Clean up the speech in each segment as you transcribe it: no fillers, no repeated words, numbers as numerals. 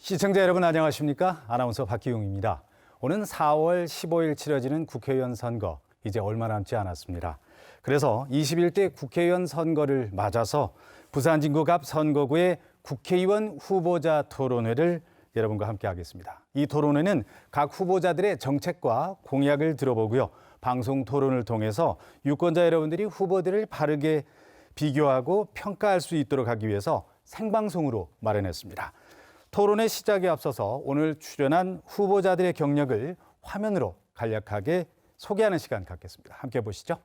시청자 여러분 안녕하십니까? 아나운서 박기용입니다. 오는 4월 15일 치러지는 국회의원 선거 이제 얼마 남지 않았습니다. 그래서 21대 국회의원 선거를 맞아서 부산 진구갑 선거구의 국회의원 후보자 토론회를 여러분과 함께 하겠습니다. 이 토론회는 각 후보자들의 정책과 공약을 들어보고요. 방송 토론을 통해서 유권자 여러분들이 후보들을 바르게 비교하고 평가할 수 있도록 하기 위해서 생방송으로 마련했습니다. 토론회 시작에 앞서서 오늘 출연한 후보자들의 경력을 화면으로 간략하게 소개하는 시간 갖겠습니다. 함께 보시죠.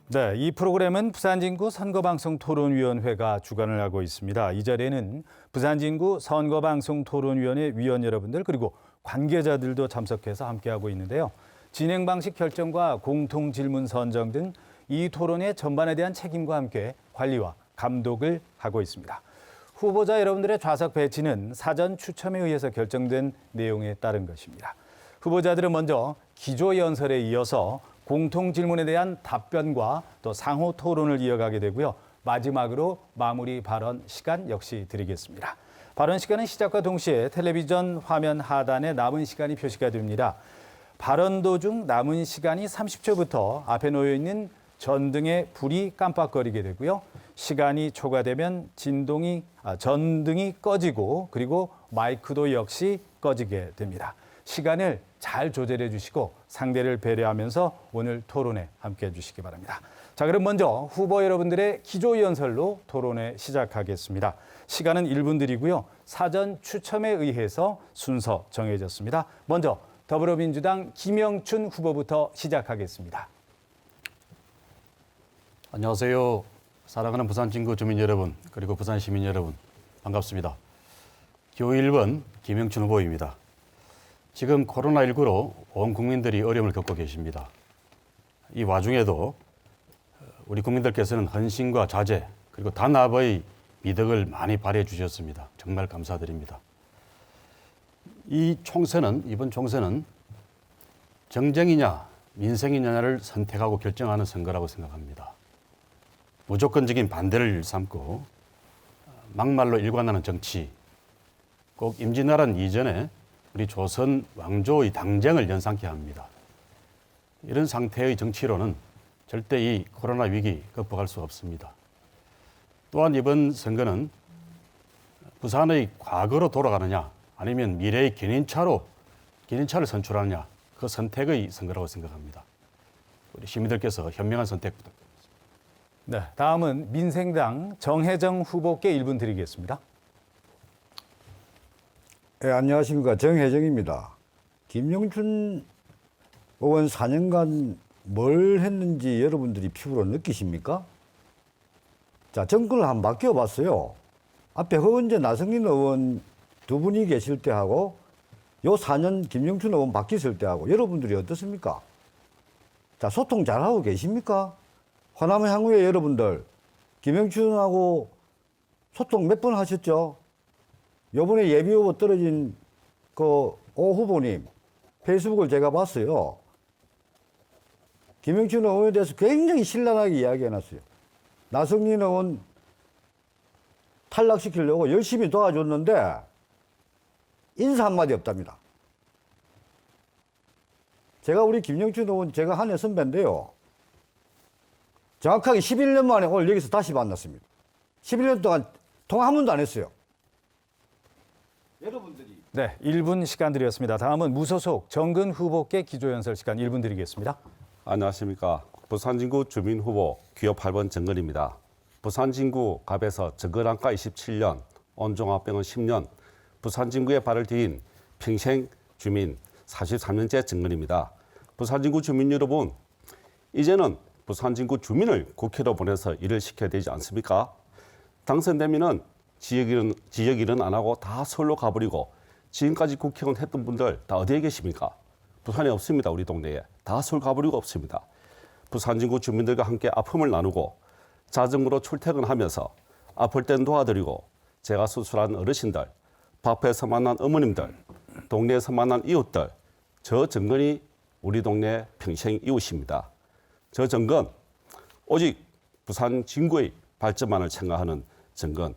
네, 이 프로그램은 부산진구 선거방송토론위원회가 주관을 하고 있습니다. 이 자리에는 부산진구 선거방송토론위원회 위원 여러분들 그리고 관계자들도 참석해서 함께하고 있는데요. 진행 방식 결정과 공통질문 선정 등 이 토론회 전반에 대한 책임과 함께 관리와 감독을 하고 있습니다. 후보자 여러분들의 좌석 배치는 사전 추첨에 의해서 결정된 내용에 따른 것입니다. 후보자들은 먼저 기조연설에 이어서 공통 질문에 대한 답변과 또 상호 토론을 이어가게 되고요. 마지막으로 마무리 발언 시간 역시 드리겠습니다. 발언 시간은 시작과 동시에 텔레비전 화면 하단에 남은 시간이 표시가 됩니다. 발언 도중 남은 시간이 30초부터 앞에 놓여 있는 전등의 불이 깜빡거리게 되고요. 시간이 초과되면 전등이 꺼지고 그리고 마이크도 역시 꺼지게 됩니다. 시간을 잘 조절해 주시고 상대를 배려하면서 오늘 토론회 함께해 주시기 바랍니다. 자, 그럼 먼저 후보 여러분들의 기조연설로 토론회 시작하겠습니다. 시간은 1분 드리고요. 사전 추첨에 의해서 순서 정해졌습니다. 먼저 더불어민주당 김영춘 후보부터 시작하겠습니다. 안녕하세요. 사랑하는 부산 진구 주민 여러분, 그리고 부산 시민 여러분, 반갑습니다. 기호 1번 김영춘 후보입니다. 지금 코로나19로 온 국민들이 어려움을 겪고 계십니다. 이 와중에도 우리 국민들께서는 헌신과 자제 그리고 단합의 미덕을 많이 발휘해 주셨습니다. 정말 감사드립니다. 이번 총선은 정쟁이냐 민생이냐를 선택하고 결정하는 선거라고 생각합니다. 무조건적인 반대를 일삼고 막말로 일관하는 정치, 꼭 임진왜란 이전에 우리 조선 왕조의 당쟁을 연상케 합니다. 이런 상태의 정치로는 절대 이 코로나 위기 극복할 수 없습니다. 또한 이번 선거는 부산의 과거로 돌아가느냐 아니면 미래의 견인차를 선출하느냐 그 선택의 선거라고 생각합니다. 우리 시민들께서 현명한 선택 부탁드립니다. 네, 다음은 민생당 정혜정 후보께 1분 드리겠습니다. 네, 안녕하십니까. 정혜정입니다. 김영춘 의원 4년간 뭘 했는지 여러분들이 피부로 느끼십니까? 자, 정권을 한번 바뀌어봤어요. 앞에 허은재, 나성민 의원 두 분이 계실 때하고 요 4년 김영춘 의원 바뀌었을 때하고 여러분들이 어떻습니까? 자, 소통 잘하고 계십니까? 호남 향후에 여러분들 김영춘하고 소통 몇 번 하셨죠? 요번에 예비후보 떨어진 오 후보님 페이스북을 제가 봤어요. 김영춘 의원에 대해서 굉장히 신랄하게 이야기해놨어요. 나성민 의원 탈락시키려고 열심히 도와줬는데 인사 한마디 없답니다. 제가 우리 김영춘 의원 제가 한 해 선배인데요. 정확하게 11년 만에 오늘 여기서 다시 만났습니다. 11년 동안 통화 한 번도 안 했어요. 여러분들이. 네, 1분 시간 드렸습니다. 다음은 무소속 정근 후보께 기조연설 시간 1분 드리겠습니다. 안녕하십니까. 부산진구 주민후보 기호 8번 정근입니다. 부산진구 갑에서 정근안과 27년, 온종합병원 10년, 부산 진구에 발을 디딘 평생 주민 43년째 정근입니다. 부산 진구 주민 여러분, 이제는 부산 진구 주민을 국회로 보내서 일을 시켜야 되지 않습니까? 당선되면은 지역 일은 안 하고 다 서울로 가버리고 지금까지 국회의원 했던 분들 다 어디에 계십니까? 부산에 없습니다. 우리 동네에. 다 서울 가버리고 없습니다. 부산 진구 주민들과 함께 아픔을 나누고 자전거로 출퇴근하면서 아플 땐 도와드리고 제가 수술한 어르신들, 밥에서 만난 어머님들, 동네에서 만난 이웃들, 저 정근이 우리 동네 평생 이웃입니다. 저 정근, 오직 부산 진구의 발전만을 생각하는 정근,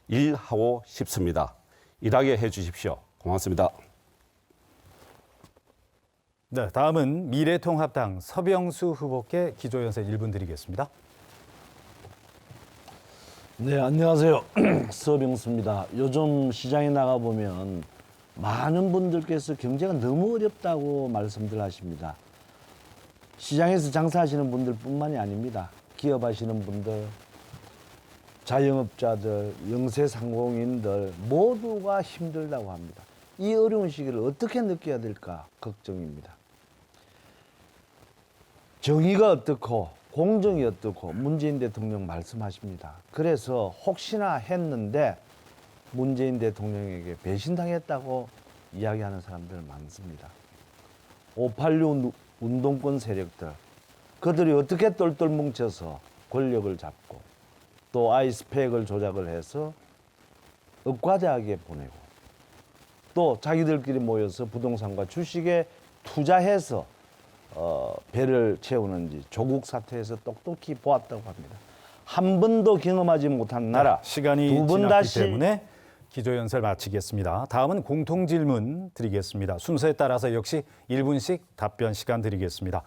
일하고 싶습니다. 일하게 해주십시오. 고맙습니다. 네, 다음은 미래통합당 서병수 후보께 기조연설 1분 드리겠습니다. 네, 안녕하세요. 서병수입니다. 요즘 시장에 나가보면 많은 분들께서 경제가 너무 어렵다고 말씀들 하십니다. 시장에서 장사하시는 분들뿐만이 아닙니다. 기업하시는 분들, 자영업자들, 영세상공인들 모두가 힘들다고 합니다. 이 어려운 시기를 어떻게 느껴야 될까 걱정입니다. 정의가 어떻고 공정이 어떻고 문재인 대통령 말씀하십니다. 그래서 혹시나 했는데 문재인 대통령에게 배신당했다고 이야기하는 사람들 많습니다. 586 운동권 세력들, 그들이 어떻게 똘똘 뭉쳐서 권력을 잡고 또 아이스팩을 조작을 해서 의과대학에 보내고 또 자기들끼리 모여서 부동산과 주식에 투자해서 배를 채우는지 조국 사태에서 똑똑히 보았다고 합니다. 한 번도 경험하지 못한 나라, 시간이 두 번 지났기 다시 때문에 기조연설 마치겠습니다. 다음은 공통질문 드리겠습니다. 순서에 따라서 역시 1분씩 답변 시간 드리겠습니다.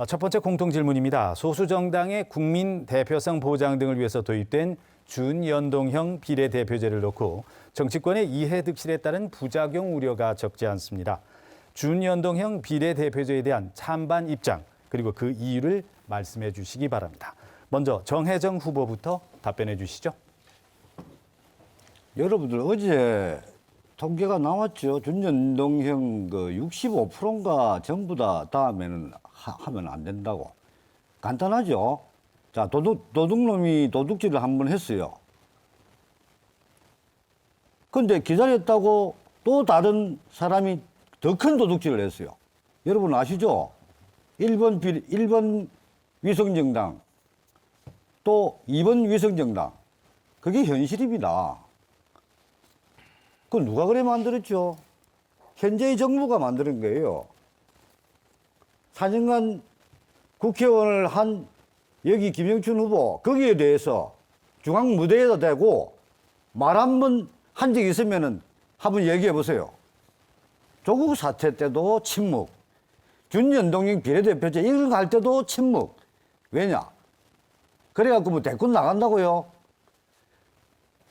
첫 번째 공통질문입니다. 소수정당의 국민 대표성 보장 등을 위해서 도입된 준연동형 비례대표제를 놓고 정치권의 이해득실에 따른 부작용 우려가 적지 않습니다. 준연동형 비례대표제에 대한 찬반 입장 그리고 그 이유를 말씀해 주시기 바랍니다. 먼저 정혜정 후보부터 답변해 주시죠. 여러분들 어제 통계가 나왔죠. 준연동형 그 65%인가 전부 다 다음에는 하면 안 된다고. 간단하죠. 자, 도둑놈이 도둑질을 한 번 했어요. 근데 기다렸다고 또 다른 사람이 더 큰 도둑질을 했어요. 여러분 아시죠? 1번 위성정당, 또 2번 위성정당. 그게 현실입니다. 그건 누가 그래 만들었죠? 현재의 정부가 만드는 거예요. 4년간 국회의원을 한 여기 김영춘 후보, 거기에 대해서 중앙 무대에다 대고 말 한 번 한 적 있으면은 한번 얘기해 보세요. 조국 사태 때도 침묵, 준연동형 비례대표제 이걸 갈 때도 침묵. 왜냐? 그래갖고 뭐 대권 나간다고요?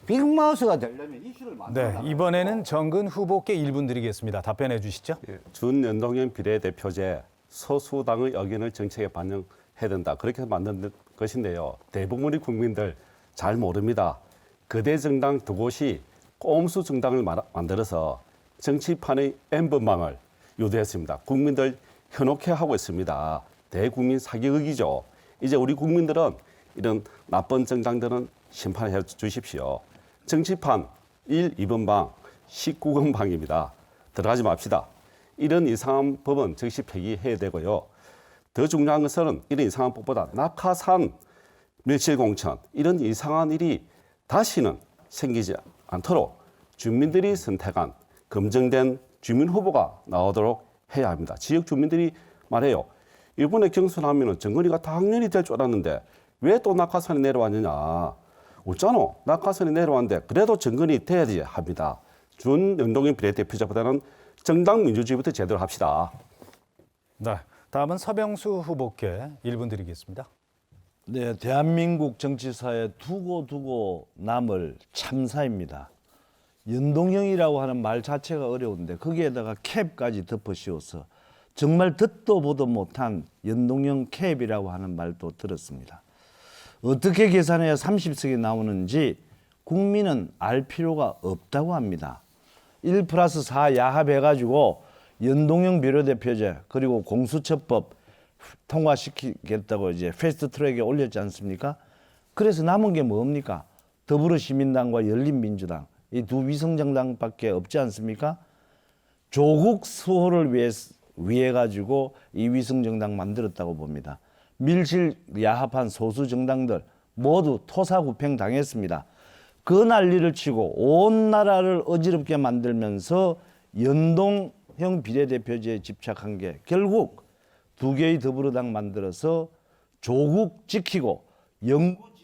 빅마우스가 되려면 이슈를 만들어야 네, 이번에는 정근 후보께 1분 드리겠습니다. 답변해 주시죠. 준연동형 비례대표제 소수당의 의견을 정책에 반영해야 된다. 그렇게 만든 것인데요. 대부분의 국민들 잘 모릅니다. 거대 정당 두 곳이 꼼수 정당을 만들어서 정치판의 N번방을 유도했습니다. 국민들 현혹해 하고 있습니다. 대국민 사기극이죠. 이제 우리 국민들은 이런 나쁜 정당들은 심판해 주십시오. 정치판 1, 2번방, 19건방입니다. 들어가지 맙시다. 이런 이상한 법은 즉시 폐기해야 되고요. 더 중요한 것은 이런 이상한 법보다 낙하산, 밀실공천 이런 이상한 일이 다시는 생기지 않도록 주민들이 선택한 검증된 주민 후보가 나오도록 해야 합니다. 지역 주민들이 말해요. 이번에 경선하면 정건이가 당연히 될 줄 알았는데 왜 또 낙하산이 내려왔느냐. 없잖아. 낙하산이 내려왔는데 그래도 정건이 돼야지 합니다. 준연동형 비례대표제보다는 정당 민주주의부터 제대로 합시다. 네, 다음은 서병수 후보께 1분 드리겠습니다. 네, 대한민국 정치사에 두고 남을 참사입니다. 연동형이라고 하는 말 자체가 어려운데 거기에다가 캡까지 덮어 씌워서 정말 듣도 보도 못한 연동형 캡이라고 하는 말도 들었습니다. 어떻게 계산해야 30석이 나오는지 국민은 알 필요가 없다고 합니다. 1+4 야합해가지고 연동형 비례대표제 그리고 공수처법 통과시키겠다고 이제 패스트트랙에 올렸지 않습니까? 그래서 남은 게 뭡니까? 더불어시민당과 열린민주당 이 두 위성정당밖에 없지 않습니까? 조국 수호를 위해 가지고 이 위성정당 만들었다고 봅니다. 밀실 야합한 소수 정당들 모두 토사구팽 당했습니다. 그 난리를 치고 온 나라를 어지럽게 만들면서 연동형 비례대표제에 집착한 게 결국 두 개의 더불어당 만들어서 조국 지키고 영구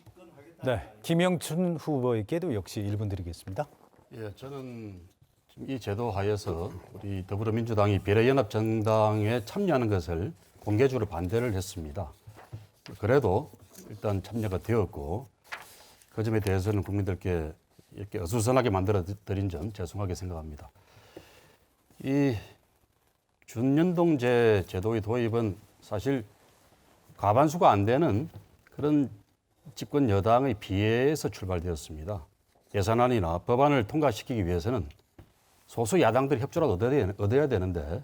네, 김영춘 후보에게도 역시 1분 드리겠습니다. 예, 저는 지금 이 제도 하에서 우리 더불어민주당이 비례연합정당에 참여하는 것을 공개적으로 반대를 했습니다. 그래도 일단 참여가 되었고 그 점에 대해서는 국민들께 이렇게 어수선하게 만들어 드린 점 죄송하게 생각합니다. 이 준연동제 제도의 도입은 사실 과반수가 안 되는 그런 집권 여당의 비애에서 출발되었습니다. 예산안이나 법안을 통과시키기 위해서는 소수 야당들이 협조를 얻어야 되는데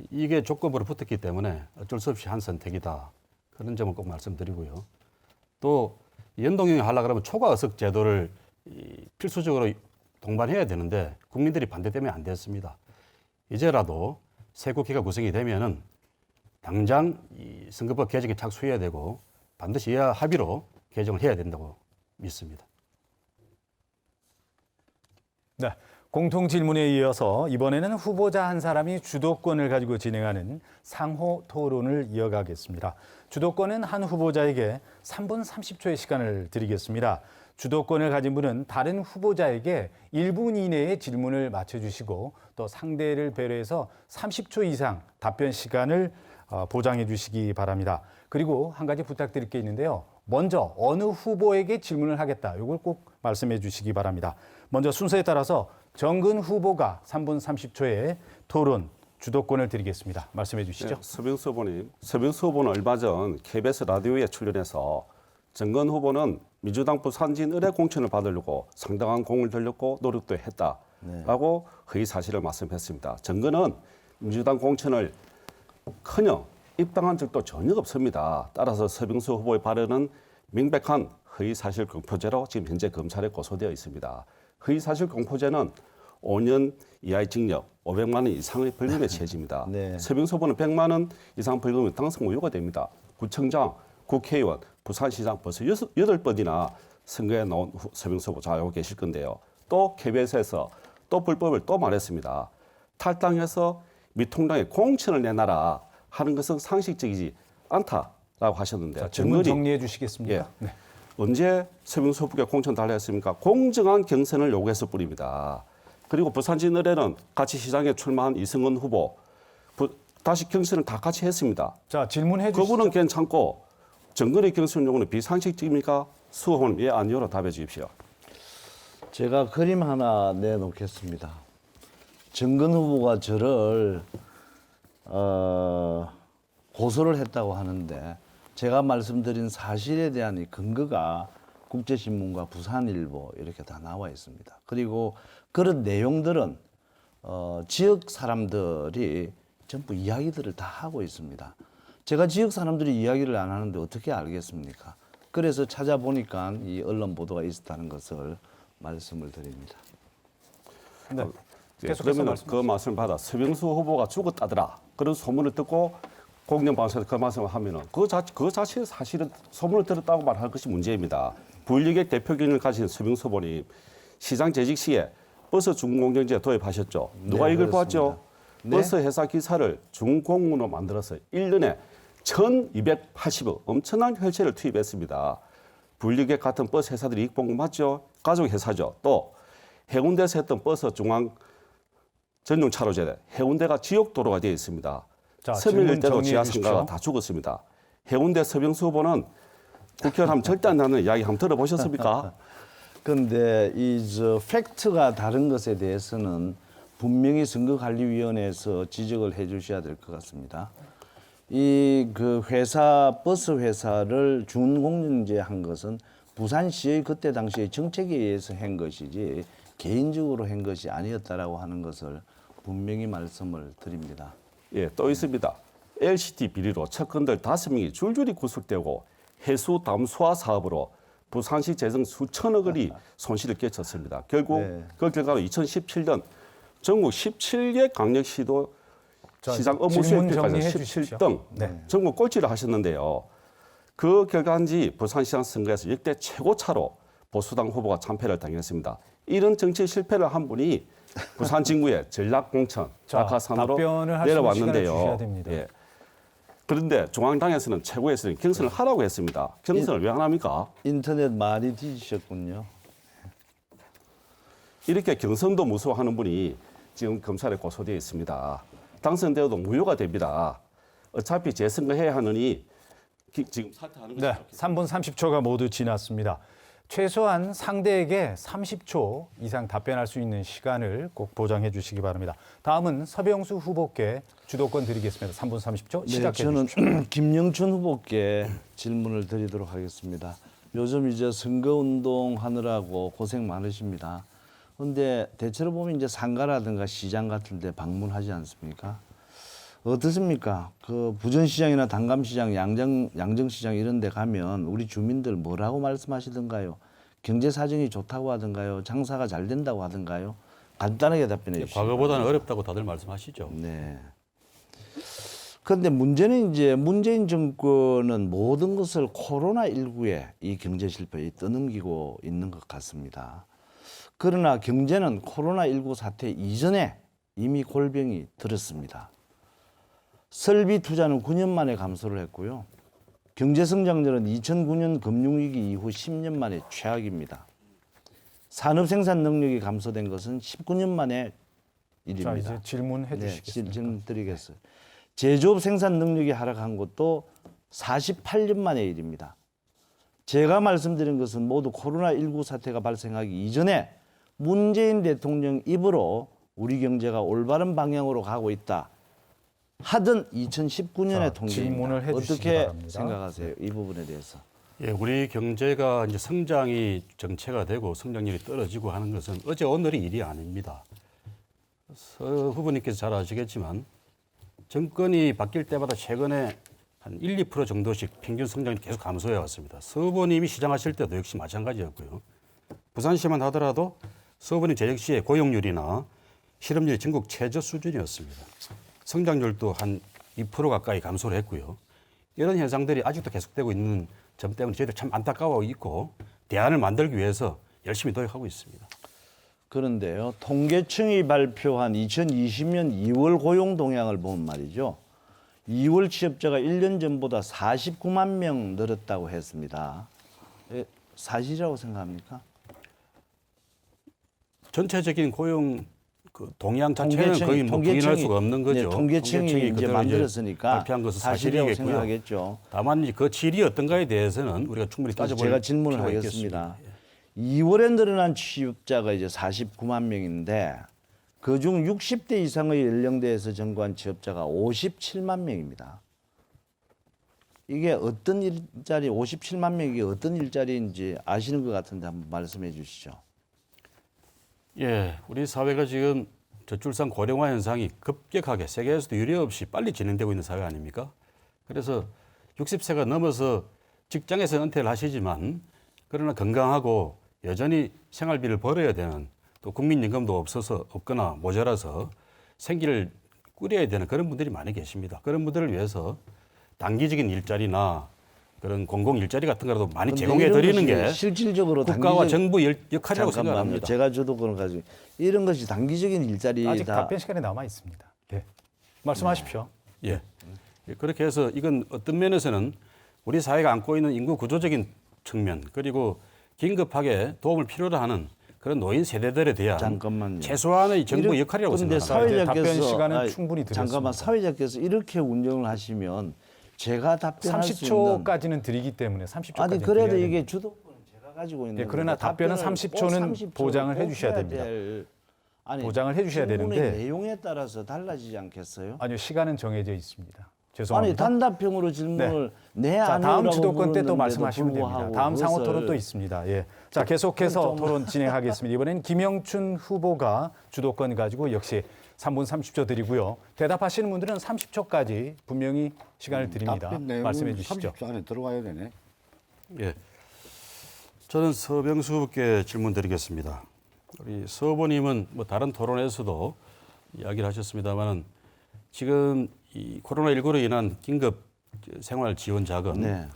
이게 조건으로 붙었기 때문에 어쩔 수 없이 한 선택이다. 그런 점을 꼭 말씀드리고요. 또 연동형이 하려고 그러면 초과의석 제도를 필수적으로 동반해야 되는데 국민들이 반대 때문에 안 됐습니다. 이제라도 새 국회가 구성이 되면은 당장 이 선거법 개정에 착수해야 되고 반드시 여야 합의로 개정을 해야 된다고 믿습니다. 네, 공통 질문에 이어서 이번에는 후보자 한 사람이 주도권을 가지고 진행하는 상호 토론을 이어가겠습니다. 주도권은 한 후보자에게 3분 30초의 시간을 드리겠습니다. 주도권을 가진 분은 다른 후보자에게 1분 이내에 질문을 맞춰주시고 또 상대를 배려해서 30초 이상 답변 시간을 보장해 주시기 바랍니다. 그리고 한 가지 부탁드릴 게 있는데요. 먼저 어느 후보에게 질문을 하겠다. 이걸 꼭 말씀해 주시기 바랍니다. 먼저 순서에 따라서 정근 후보가 3분 30초의 토론 주도권을 드리겠습니다. 말씀해 주시죠. 네, 서병수 후보님. 서병수 후보는 얼마 전 KBS 라디오에 출연해서 정근 후보는 민주당 부산진 의뢰 공천을 받으려고 상당한 공을 들였고 노력도 했다라고 허위 사실을 말씀했습니다. 정근은 민주당 공천을 커녕 입당한 적도 전혀 없습니다. 따라서 서병수 후보의 발언은 명백한 허위 사실 공표죄로 지금 현재 검찰에 고소되어 있습니다. 허위 사실 공표죄는 5년 이하의 징역, 500만 원 이상의 벌금에 처해집니다. 네. 서병수 후보는 100만 원 이상 벌금은 당선 무효가 됩니다. 구청장, 국회의원, 부산시장 벌써 8번이나 선거에 나온 서병수 후보 잘 알고 계실 건데요. 또 KBS에서 또 불법을 또 말했습니다. 탈당해서 미통당에 공천을 내놔라 하는 것은 상식적이지 않다라고 하셨는데 자, 질문 정리해 주시겠습니까? 예. 네. 언제 서병수 후보가 공천 달라 했습니까? 공정한 경선을 요구했을 뿐입니다. 그리고 부산진 의뢰는 같이 시장에 출마한 이승은 후보 다시 경선을 다 같이 했습니다. 자, 질문해 주시죠. 그분은 괜찮고 정근의 경선 요구는 비상식적입니까? 수 후보는 예, 아니요로 답해 주십시오. 제가 그림 하나 내놓겠습니다. 정근 후보가 저를 고소를 했다고 하는데 제가 말씀드린 사실에 대한 이 근거가 국제신문과 부산일보 이렇게 다 나와 있습니다. 그리고 그런 내용들은 지역 사람들이 전부 이야기들을 다 하고 있습니다. 제가 지역 사람들이 이야기를 안 하는데 어떻게 알겠습니까? 그래서 찾아보니까 이 언론 보도가 있었다는 것을 말씀을 드립니다. 네. 예, 계속해서 그러면 말씀하시죠. 그 말씀을 받아 서병수 후보가 죽었다더라 그런 소문을 듣고 공영방송에서 그 말씀을 하면은 그 자체 사실은 소문을 들었다고 말할 것이 문제입니다. 부인리객 대표기능을 가진 서병수 후보님 시장 재직 시에 버스 준공정제 도입하셨죠. 누가 네, 이걸 그렇습니다. 보았죠? 네. 버스 회사 기사를 준공무로 만들어서 1년에 1,280억 엄청난 혈세를 투입했습니다. 분리객 같은 버스 회사들이 이익 본 거 맞죠? 가족 회사죠. 또 해운대에서 했던 버스 중앙 전용 차로제 해운대가 지역 도로가 되어 있습니다. 자, 서밀 질문 일대도 정리해 지하상가가 주십시오. 다 죽었습니다. 해운대 서병수 후보는 국회의원 하면 절대 안 나는 이야기 한번 들어보셨습니까? 그런데 이 팩트가 다른 것에 대해서는 분명히 선거관리위원회에서 지적을 해주셔야 될 것 같습니다. 이 그 회사 버스 회사를 준공정제 한 것은 부산시의 그때 당시의 정책에 의해서 한 것이지 개인적으로 한 것이 아니었다라고 하는 것을 분명히 말씀을 드립니다. 예, 또 있습니다. LCT 비리로 측근들 5명이 줄줄이 구속되고 해수 담수화 사업으로 부산시 재정 수천억 원이 손실을 끼쳤습니다. 결국 네. 그 결과로 2017년 전국 17개 강력시도 자, 시장 업무 질문 수익비까지 정리해 주십시오. 17등 네. 전국 꼴찌를 하셨는데요. 그 결과인지 부산시장 선거에서 역대 최고차로 보수당 후보가 참패를 당했습니다. 이런 정치 실패를 한 분이 부산 진구의 전략공천 자, 낙하산으로 답변을 할 수 있는 시간을 내려왔는데요. 주셔야 됩니다. 예. 그런데 중앙당에서는 최고에서는 경선을 하라고 했습니다. 경선을 왜 안 합니까? 인터넷 많이 뒤지셨군요. 이렇게 경선도 무서워하는 분이 지금 검찰에 고소되어 있습니다. 당선되어도 무효가 됩니다. 어차피 재선거해야 하느니 지금 사퇴하는 것이 네, 3분 30초가 모두 지났습니다. 최소한 상대에게 30초 이상 답변할 수 있는 시간을 꼭 보장해 주시기 바랍니다. 다음은 서병수 후보께 주도권 드리겠습니다. 3분 30초 시작해 저는 주십시오. 김영춘 후보께 질문을 드리도록 하겠습니다. 요즘 이제 선거운동 하느라고 고생 많으십니다. 그런데 대체로 보면 이제 상가라든가 시장 같은 데 방문하지 않습니까? 어떻습니까? 그 부전시장이나 단감시장, 양정시장 이런 데 가면 우리 주민들 뭐라고 말씀하시던가요? 경제 사정이 좋다고 하던가요? 장사가 잘 된다고 하던가요? 간단하게 답변해 주시죠. 과거보다는 어렵다고 다들 말씀하시죠. 네. 그런데 문제는 이제 문재인 정권은 모든 것을 코로나19에 이 경제 실패에 떠넘기고 있는 것 같습니다. 그러나 경제는 코로나19 사태 이전에 이미 골병이 들었습니다. 설비 투자는 9년 만에 감소를 했고요. 경제 성장률은 2009년 금융위기 이후 10년 만에 최악입니다. 산업 생산 능력이 감소된 것은 19년 만에 일입니다. 자, 이제 질문해 네, 주시겠습니다. 질문 드리겠어요. 제조업 생산 능력이 하락한 것도 48년 만의 일입니다. 제가 말씀드린 것은 모두 코로나19 사태가 발생하기 이전에 문재인 대통령 입으로 우리 경제가 올바른 방향으로 가고 있다 하던 2019년의 자, 통계입니다. 질문을 해주시기 어떻게 바랍니다. 생각하세요? 이 부분에 대해서. 예, 우리 경제가 이제 성장이 정체가 되고 성장률이 떨어지고 하는 것은 어제 오늘의 일이 아닙니다. 서 후보님께서 잘 아시겠지만 정권이 바뀔 때마다 최근에 한 1, 2% 정도씩 평균 성장률이 계속 감소해 왔습니다. 서 후보님이 시장하실 때도 역시 마찬가지였고요. 부산시만 하더라도 서 후보님 재직 시에 고용률이나 실업률이 전국 최저 수준이었습니다. 성장률도 한 2% 가까이 감소를 했고요. 이런 현상들이 아직도 계속되고 있는 점 때문에 저희들 참 안타까워하고 있고 대안을 만들기 위해서 열심히 노력하고 있습니다. 그런데요, 통계청이 발표한 2020년 2월 고용 동향을 보면 말이죠. 2월 취업자가 1년 전보다 49만 명 늘었다고 했습니다. 사실이라고 생각합니까? 전체적인 고용 그 동향 자체는 거의 뭐 부인할 수가 없는 거죠. 네, 통계청이 이제 그대로 만들었으니까 발표한 것은 사실이라고 사실이겠고요. 생각하겠죠. 다만 이제 그 질이 어떤가에 대해서는 우리가 충분히 따져볼 제가 질문을 필요가 하겠습니다. 있겠습니다. 2월에 늘어난 취업자가 이제 49만 명인데 그중 60대 이상의 연령대에서 전구한 취업자가 57만 명입니다. 이게 어떤 일자리, 57만 명이 어떤 일자리인지 아시는 것 같은데 한번 말씀해 주시죠. 예, 우리 사회가 지금 저출산 고령화 현상이 급격하게 세계에서도 유례없이 빨리 진행되고 있는 사회 아닙니까? 그래서 60세가 넘어서 직장에서 은퇴를 하시지만 그러나 건강하고 여전히 생활비를 벌어야 되는 또 국민연금도 없거나 모자라서 생기를 꾸려야 되는 그런 분들이 많이 계십니다. 그런 분들을 위해서 단기적인 일자리나 그런 공공 일자리 같은 거라도 많이 근데 제공해 이런 드리는 것이 게 실질적으로 국가와 단기적- 정부 역할이라고 잠깐만요. 생각합니다. 제가 주도권을 가지고 이런 것이 단기적인 일자리다. 아직 답변 시간이 남아 있습니다. 네. 말씀하십시오. 예. 그렇게 해서 이건 어떤 면에서는 우리 사회가 안고 있는 인구 구조적인 측면 그리고 긴급하게 도움을 필요로 하는 그런 노인 세대들에 대한 잠깐만요. 최소한의 정부 역할이라고 그런데 생각합니다. 답변 사회자께서 시간은 충분히 드렸습니다. 잠깐만 사회자께서 이렇게 운영을 하시면 제가 답변할 수 있는 30초까지는 드리기 때문에 30초까지 아니 그래도 이게 주도권은 제가 가지고 있는 예, 그러나 건데 답변은 답변을 30초는 꼭 30초 보장을 꼭 해주셔야 해야 됩니다. 아니, 보장을 해주셔야 질문의 되는데 내용에 따라서 달라지지 않겠어요? 아니요, 시간은 정해져 있습니다. 죄송합니다. 아니 단답형으로 질문을 네 자, 다음 아니오라고 주도권 때 또 물었는데도 말씀하시면 됩니다. 불구하고 다음 상호 그것을 토론 또 있습니다. 예. 자, 계속해서 토론 진행하겠습니다. 이번엔 김영춘 후보가 주도권 가지고 역시 3분 30초 드리고요. 대답하시는 분들은 30초까지 분명히 시간을 드립니다. 답변 내용은 말씀해 주시죠. 30초 안에 들어가야 되네. 예. 저는 서병수 후보께 질문 드리겠습니다. 우리 서 후보님은 뭐 다른 토론에서도 이야기를 하셨습니다만은 지금 이 코로나19로 인한 긴급 생활 지원 자금 네.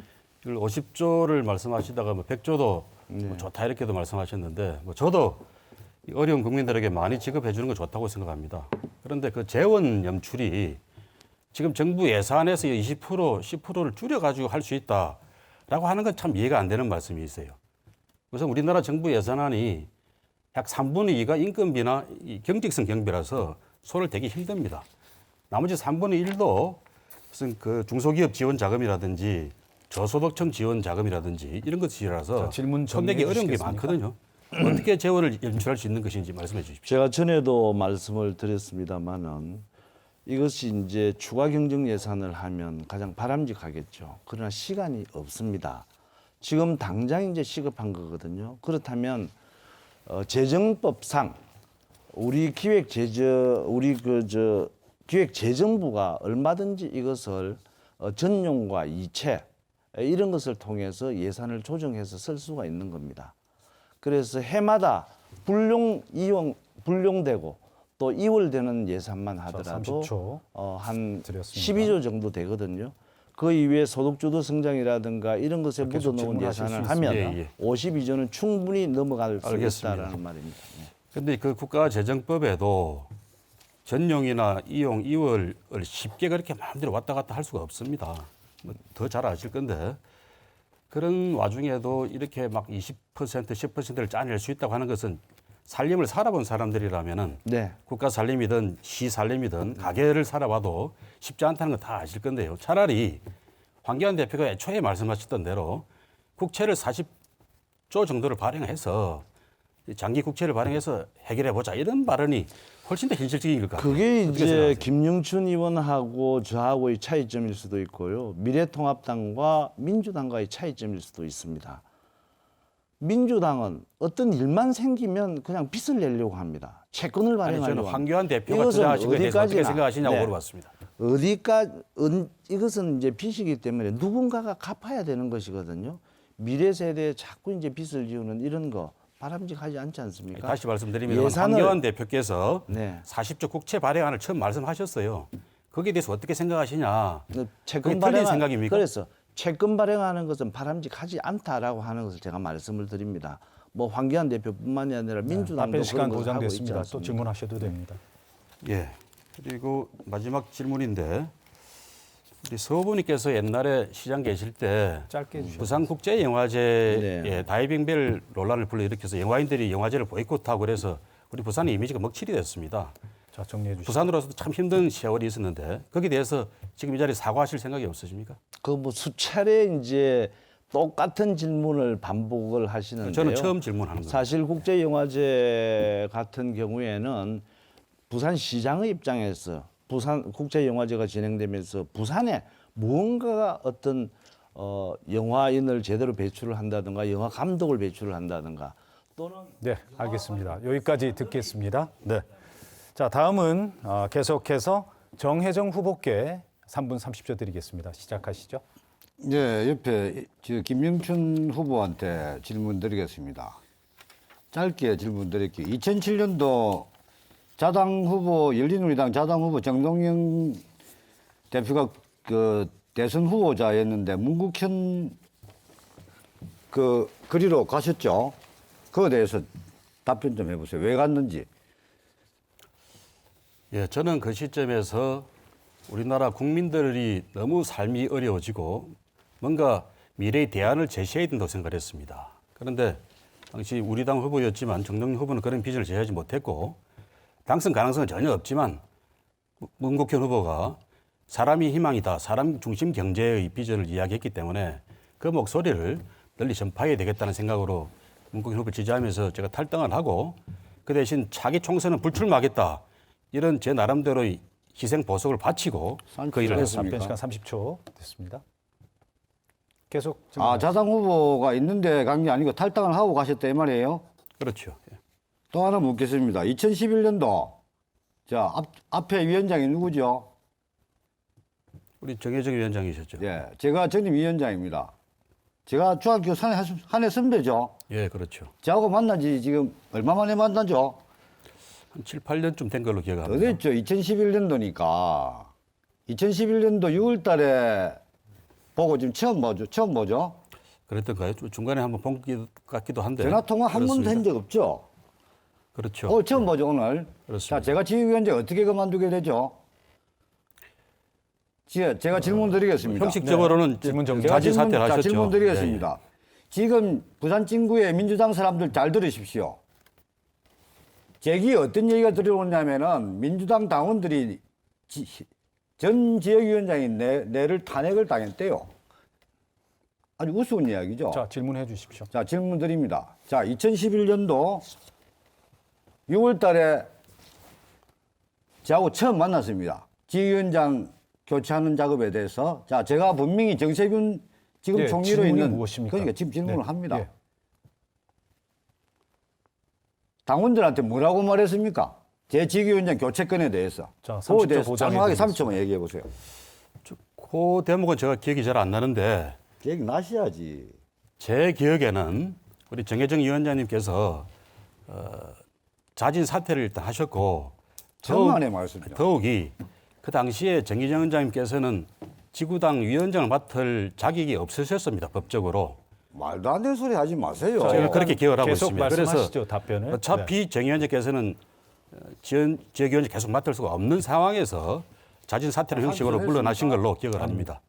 이걸 50조를 말씀하시다가 뭐 100조도 뭐 좋다 이렇게도 말씀하셨는데 뭐 저도 이 어려운 국민들에게 많이 지급해 주는 거 좋다고 생각합니다. 그런데 그 재원 염출이 지금 정부 예산에서 20% 10%를 줄여 가지고 할 수 있다라고 하는 건 참 이해가 안 되는 말씀이 있어요. 우선 우리나라 정부 예산안이 약 3분의 2가 인건비나 이 경직성 경비라서 손을 대기 힘듭니다. 나머지 3분의 1도 무슨 그 중소기업 지원 자금이라든지 저소득층 지원 자금이라든지 이런 것이라서 자, 질문 손대기 정리해 어려운 게 주시겠습니까? 많거든요. 어떻게 재원을 연출할 수 있는 것인지 말씀해 주십시오. 제가 전에도 말씀을 드렸습니다만은 이것이 이제 추가 경정 예산을 하면 가장 바람직하겠죠. 그러나 시간이 없습니다. 지금 당장 이제 시급한 거거든요. 그렇다면 재정법상 우리 기획재정부가 얼마든지 이것을 전용과 이체 이런 것을 통해서 예산을 조정해서 쓸 수가 있는 겁니다. 그래서 해마다 불용되고 또 이월되는 예산만 하더라도 30초 한 드렸습니다. 12조 정도 되거든요. 그 이외에 소득주도 성장이라든가 이런 것에 계속 묻어놓은 질문하실 예산을 수 하면 있습니다. 예, 예. 52조는 충분히 넘어갈 수 알겠습니다. 있다라는 말입니다. 네. 그런데 그 국가재정법에도 전용이나 이용, 이월을 쉽게 그렇게 마음대로 왔다 갔다 할 수가 없습니다. 더 잘 아실 건데 그런 와중에도 이렇게 막 20%, 10%를 짜낼 수 있다고 하는 것은 살림을 살아본 사람들이라면은 네. 국가 살림이든 시 살림이든 가게를 살아봐도 쉽지 않다는 건 다 아실 건데요. 차라리 황교안 대표가 애초에 말씀하셨던 대로 국채를 40조 정도를 발행해서 장기 국채를 발행해서 해결해 보자 이런 발언이 훨씬 더 현실적인 것 같아요. 그게 어떻게 이제 생각하세요? 김영춘 의원하고 저하고의 차이점일 수도 있고요. 미래통합당과 민주당과의 차이점일 수도 있습니다. 민주당은 어떤 일만 생기면 그냥 빚을 내려고 합니다. 채권을 아니 발행하려고 저는 합니다. 황교안 대표가 이것은 투자하신 것에 대해서 어떻게 어디까지나, 생각하시냐고 네. 물어봤습니다. 이것은 이제 빚이기 때문에 누군가가 갚아야 되는 것이거든요. 미래 세대에 자꾸 이제 빚을 지우는 이런 거 바람직하지 않지 않습니까? 다시 말씀드리면 예산을- 황교안 대표께서 네. 40조 국채 발행안을 처음 말씀하셨어요. 거기에 대해서 어떻게 생각하시냐? 채권 그게 틀린 생각입니까? 그래서 채권 발행하는 것은 바람직하지 않다라고 하는 것을 제가 말씀을 드립니다. 뭐 황교안 대표뿐만이 아니라 민주당도 답변 시간 그런 것을 하고 있지 보장됐습니다. 또 않습니까? 질문하셔도 됩니다. 예. 그리고 마지막 질문인데 우리 서 후보님께서 옛날에 시장 계실 때 짧게 해주셔도 부산국제영화제에 네. 다이빙벨 논란을 불러일으켜서 영화인들이 영화제를 보이콧하고 그래서 우리 부산의 이미지가 먹칠이 됐습니다. 자, 정리해 주시죠. 부산으로서도 참 힘든 세월이 있었는데 거기에 대해서 지금 이 자리에 사과하실 생각이 없으십니까? 그 뭐 수차례 이제 똑같은 질문을 반복을 하시는데요. 저는 처음 질문하는 겁니다. 사실 국제영화제 같은 경우에는 부산시장의 입장에서 부산 국제영화제가 진행되면서 부산에 무언가가 어떤 영화인을 제대로 배출을 한다든가 영화 감독을 배출을 한다든가 또는 네, 알겠습니다. 여기까지 듣겠습니다. 네. 자, 다음은 계속해서 정혜정 후보께 3분 30초 드리겠습니다. 시작하시죠. 네, 옆에 저 김영춘 후보한테 질문 드리겠습니다. 짧게 질문 드릴게요. 2007년도 자당 후보, 열린우리당 자당 후보 정동영 대표가 그 대선 후보자였는데 문국현 그리로 가셨죠? 그거에 대해서 답변 좀 해보세요. 왜 갔는지. 예, 저는 그 시점에서 우리나라 국민들이 너무 삶이 어려워지고 뭔가 미래의 대안을 제시해야 된다고 생각을 했습니다. 그런데 당시 우리 당 후보였지만 정동영 후보는 그런 비전을 제시하지 못했고 당선 가능성은 전혀 없지만 문국현 후보가 사람이 희망이다, 사람 중심 경제의 비전을 이야기했기 때문에 그 목소리를 널리 전파해야 되겠다는 생각으로 문국현 후보를 지지하면서 제가 탈당을 하고 그 대신 차기 총선은 불출마하겠다 이런 제 나름대로의 희생 보석을 바치고 그 일을 했습니다. 답변 시간 30초 됐습니다. 계속 아, 질문하세요. 자당 후보가 있는데 간 게 아니고 탈당을 하고 가셨다 이 말이에요? 그렇죠. 예. 또 하나 묻겠습니다. 2011년도 앞에 위원장이 누구죠? 우리 정혜정 위원장이셨죠. 예, 제가 전임위원장입니다. 제가 중학교 한해 선배죠. 예, 그렇죠. 저하고 만난 지 지금 얼마 만에 만나죠? 한 7, 8년쯤 된 걸로 더 기억합니다. 됐죠. 2011년도니까. 2011년도 6월 달에 보고 지금 처음 보죠. 그랬던가요? 중간에 한번 본 것 같기도 한데. 전화 통화 한 번도 한 적 없죠. 그렇죠. 오늘 처음 보죠, 오늘. 그렇습니다. 자, 제가 지휘위원장 어떻게 그만두게 되죠? 제가 질문 드리겠습니다. 형식적으로는 질문 정리. 제가 자진 사퇴를 하셨죠. 질문 드리겠습니다. 지금 부산 진구의 민주당 사람들 잘 들으십시오. 제기 어떤 얘기가 들어오냐면은 민주당 당원들이 전 지역위원장이 내를 탄핵을 당했대요. 아주 우스운 이야기죠. 자, 질문해 주십시오. 자, 질문 드립니다. 자, 2011년도 6월 달에 저하고 처음 만났습니다. 지휘위원장 교체하는 작업에 대해서. 자, 제가 분명히 정세균 지금 예, 총리로 질문이 있는. 무엇입니까? 그러니까 지금 질문을 네, 합니다. 예. 당원들한테 뭐라고 말했습니까? 제 지휘위원장 교체권에 대해서. 자, 그거에 30초 대해서 보장해 장황하게 드리겠습니다. 3초만 얘기해 보세요. 그 대목은 제가 기억이 잘 안 나는데 기억 나셔야지. 제 기억에는 우리 정혜정 위원장님께서 자진 사퇴를 일단 하셨고 정만의 말씀이죠. 더욱이 그 당시에 정의정 위원장님께서는 지구당 위원장을 맡을 자격이 없으셨습니다. 법적으로. 말도 안 되는 소리 하지 마세요. 제가 그렇게 기억을 하고 계속 있습니다. 그래서 말씀하시죠, 답변을. 어차피 정 위원장께서는 지역위원장 계속 맡을 수가 없는 상황에서 자진 사퇴를 형식으로 했습니다. 물러나신 걸로 기억을 합니다.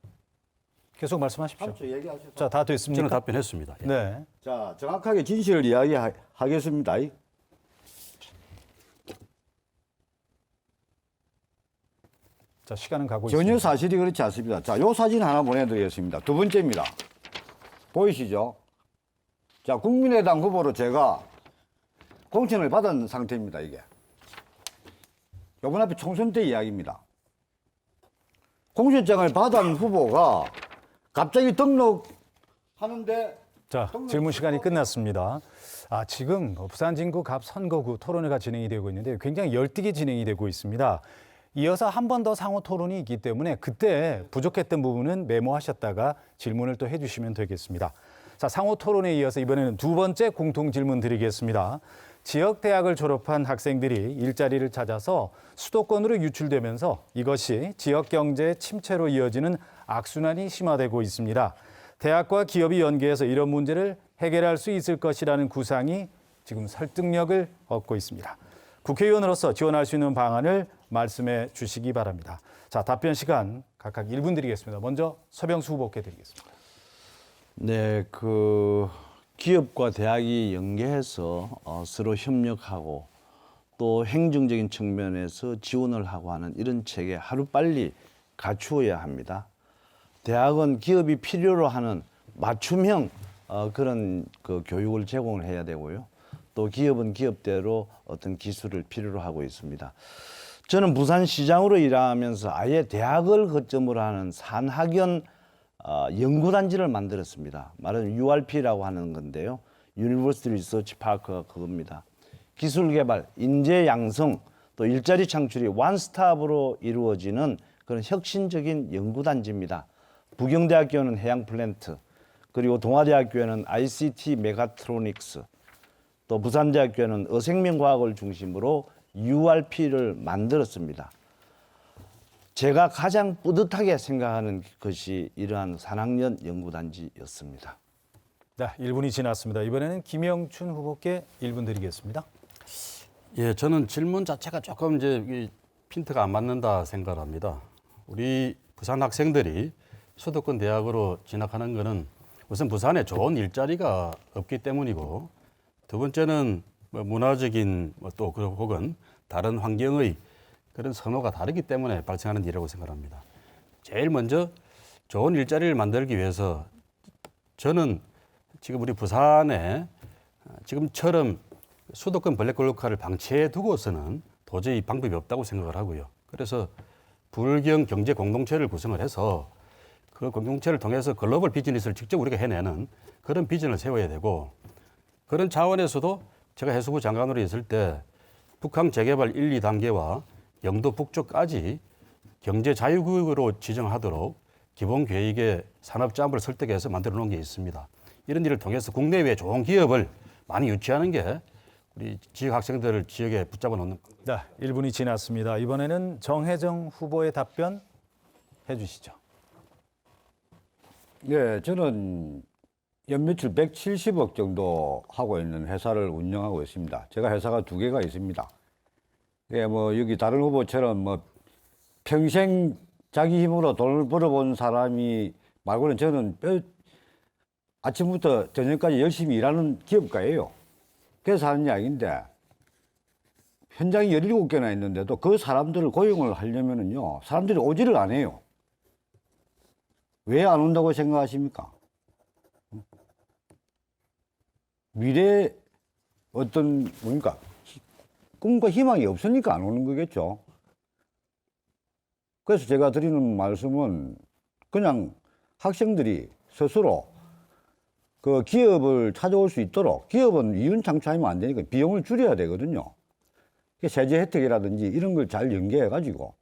계속 말씀하십시오. 3초 얘기하세요. 자, 다 됐습니까? 저는 답변했습니다. 예. 네. 자, 정확하게 진실을 이야기하겠습니다. 자, 시간은 가고 전혀 있습니다. 사실이 그렇지 않습니다. 자, 요 사진 하나 보내드리겠습니다. 두 번째입니다. 보이시죠? 자, 국민의당 후보로 제가 공천을 받은 상태입니다, 이게. 요번 앞에 총선 때 이야기입니다. 공천장을 받은 후보가 갑자기 등록하는데 자, 질문 시간이 끝났습니다. 아, 지금 부산 진구 갑 선거구 토론회가 진행이 되고 있는데 굉장히 열띠게 진행이 되고 있습니다. 이어서 한 번 더 상호 토론이 있기 때문에 그때 부족했던 부분은 메모하셨다가 질문을 또 해주시면 되겠습니다. 자, 상호 토론에 이어서 이번에는 두 번째 공통 질문 드리겠습니다. 지역 대학을 졸업한 학생들이 일자리를 찾아서 수도권으로 유출되면서 이것이 지역 경제 침체로 이어지는 악순환이 심화되고 있습니다. 대학과 기업이 연계해서 이런 문제를 해결할 수 있을 것이라는 구상이 지금 설득력을 얻고 있습니다. 국회의원으로서 지원할 수 있는 방안을 말씀해 주시기 바랍니다. 자, 답변 시간 각각 1분 드리겠습니다. 먼저 서병수 후보께 드리겠습니다. 네, 기업과 대학이 연계해서 서로 협력하고 또 행정적인 측면에서 지원을 하고 하는 이런 체계 하루빨리 갖추어야 합니다. 대학은 기업이 필요로 하는 맞춤형 그런 교육을 제공을 해야 되고요. 또 기업은 기업대로 어떤 기술을 필요로 하고 있습니다. 저는 부산시장으로 일하면서 아예 대학을 거점으로 하는 산학연 연구단지를 만들었습니다. 말하자면 URP라고 하는 건데요. University Research Park가 그겁니다. 기술 개발, 인재 양성, 또 일자리 창출이 원스톱으로 이루어지는 그런 혁신적인 연구단지입니다. 부경대학교는 해양 플랜트, 그리고 동아대학교에는 ICT 메가트로닉스, 또 부산대학교는 어생명과학을 중심으로 URP를 만들었습니다. 제가 가장 뿌듯하게 생각하는 것이 이러한 산학연 연구단지였습니다. 네, 1분이 지났습니다. 이번에는 김영춘 후보께 1분 드리겠습니다. 예, 저는 질문 자체가 조금 이제 핀트가 안 맞는다 생각을 합니다. 우리 부산 학생들이 수도권 대학으로 진학하는 것은 우선 부산에 좋은 일자리가 없기 때문이고, 두 번째는 문화적인 또 혹은 다른 환경의 그런 선호가 다르기 때문에 발생하는 일이라고 생각합니다. 제일 먼저 좋은 일자리를 만들기 위해서 저는 지금 우리 부산에 지금처럼 수도권 블랙홀 역할을 방치해 두고서는 도저히 방법이 없다고 생각을 하고요. 그래서 불경 경제 공동체를 구성을 해서 그 공동체를 통해서 글로벌 비즈니스를 직접 우리가 해내는 그런 비전을 세워야 되고 그런 차원에서도 제가 해수부 장관으로 있을 때 북한 재개발 1, 2단계와 영도 북쪽까지 경제 자유구역으로 지정하도록 기본 계획에 산업자원부를 설득해서 만들어 놓은 게 있습니다. 이런 일을 통해서 국내외 좋은 기업을 많이 유치하는 게 우리 지역 학생들을 지역에 붙잡아 놓는. 네, 1분이 지났습니다. 이번에는 정혜정 후보의 답변 해주시죠. 예, 저는 연매출 170억 정도 하고 있는 회사를 운영하고 있습니다. 제가 회사가 2개가 있습니다. 예, 뭐 여기 다른 후보처럼 뭐 평생 자기 힘으로 돈을 벌어본 사람이 말고는 저는 아침부터 저녁까지 열심히 일하는 기업가예요. 그래서 하는 이야기인데 현장이 17개나 있는데도 그 사람들을 고용을 하려면은요, 사람들이 오지를 안 해요. 왜 안 온다고 생각하십니까? 미래 어떤 뭡니까? 꿈과 희망이 없으니까 안 오는 거겠죠. 그래서 제가 드리는 말씀은 그냥 학생들이 스스로 그 기업을 찾아올 수 있도록, 기업은 이윤 창출하면 안 되니까 비용을 줄여야 되거든요. 세제 혜택이라든지 이런 걸 잘 연계해 가지고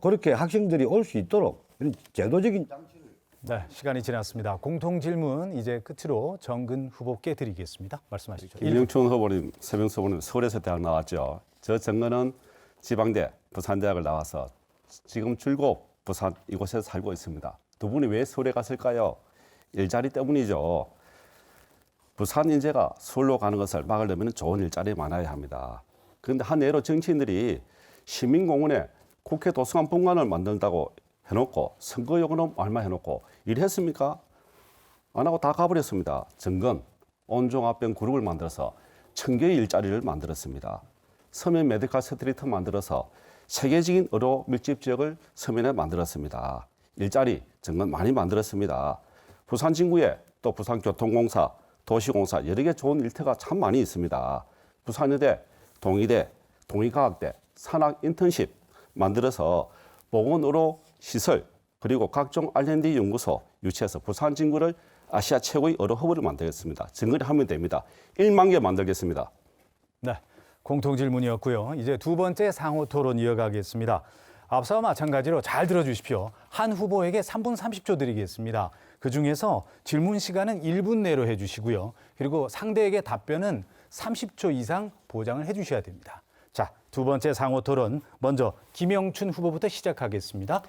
그렇게 학생들이 올 수 있도록 이런 제도적인 장치를. 네, 시간이 지났습니다. 공통 질문 이제 끝으로 정근 후보께 드리겠습니다. 말씀하시죠. 김영춘 후보님, 서병수 후보님 서울에서 대학 나왔죠. 저 정근은 지방대 부산대학을 나와서 지금 줄곧 부산 이곳에서 살고 있습니다. 두 분이 왜 서울에 갔을까요? 일자리 때문이죠. 부산 인재가 서울로 가는 것을 막으려면 좋은 일자리 많아야 합니다. 그런데 한 예로 정치인들이 시민공원에 국회 도서관 본관을 만든다고 해놓고 선거요금은 얼마 해놓고 일했습니까? 안 하고 다 가버렸습니다. 정건 온종합병 그룹을 만들어서 1000개의 일자리를 만들었습니다. 서면 메디컬 스트리트 만들어서 세계적인 의료 밀집 지역을 서면에 만들었습니다. 일자리 정말 많이 만들었습니다. 부산 진구에 또 부산교통공사, 도시공사 여러 개 좋은 일터가 참 많이 있습니다. 부산여대, 동의대, 동의과학대, 산학 인턴십 만들어서 보건의료 시설 그리고 각종 R&D 연구소 유치해서 부산 진구를 아시아 최고의 의료 허브를 만들겠습니다. 정근이 하면 됩니다. 1만 개 만들겠습니다. 네, 공통 질문이었고요. 이제 두 번째 상호 토론 이어가겠습니다. 앞서와 마찬가지로 잘 들어주십시오. 한 후보에게 3분 30초 드리겠습니다. 그중에서 질문 시간은 1분 내로 해주시고요. 그리고 상대에게 답변은 30초 이상 보장을 해주셔야 됩니다. 자, 두 번째 상호 토론 먼저 김영춘 후보부터 시작하겠습니다.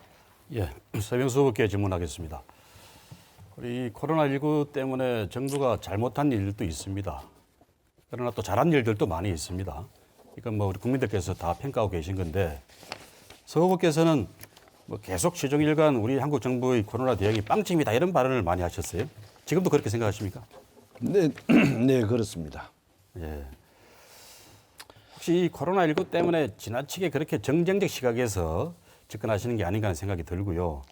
예, 서병수 후보께 질문하겠습니다. 우리 코로나19 때문에 정부가 잘못한 일도 있습니다. 그러나 또 잘한 일들도 많이 있습니다. 이건 뭐 우리 국민들께서 다 평가하고 계신 건데 서 후보께서는 뭐 계속 시종일관 우리 한국 정부의 코로나 대응이 빵점이다 이런 발언을 많이 하셨어요. 지금도 그렇게 생각하십니까? 네, 네 그렇습니다. 예. 혹시 이 코로나19 때문에 지나치게 그렇게 정쟁적 시각에서 접근하시는 게 아닌가 하는 생각이 들고요.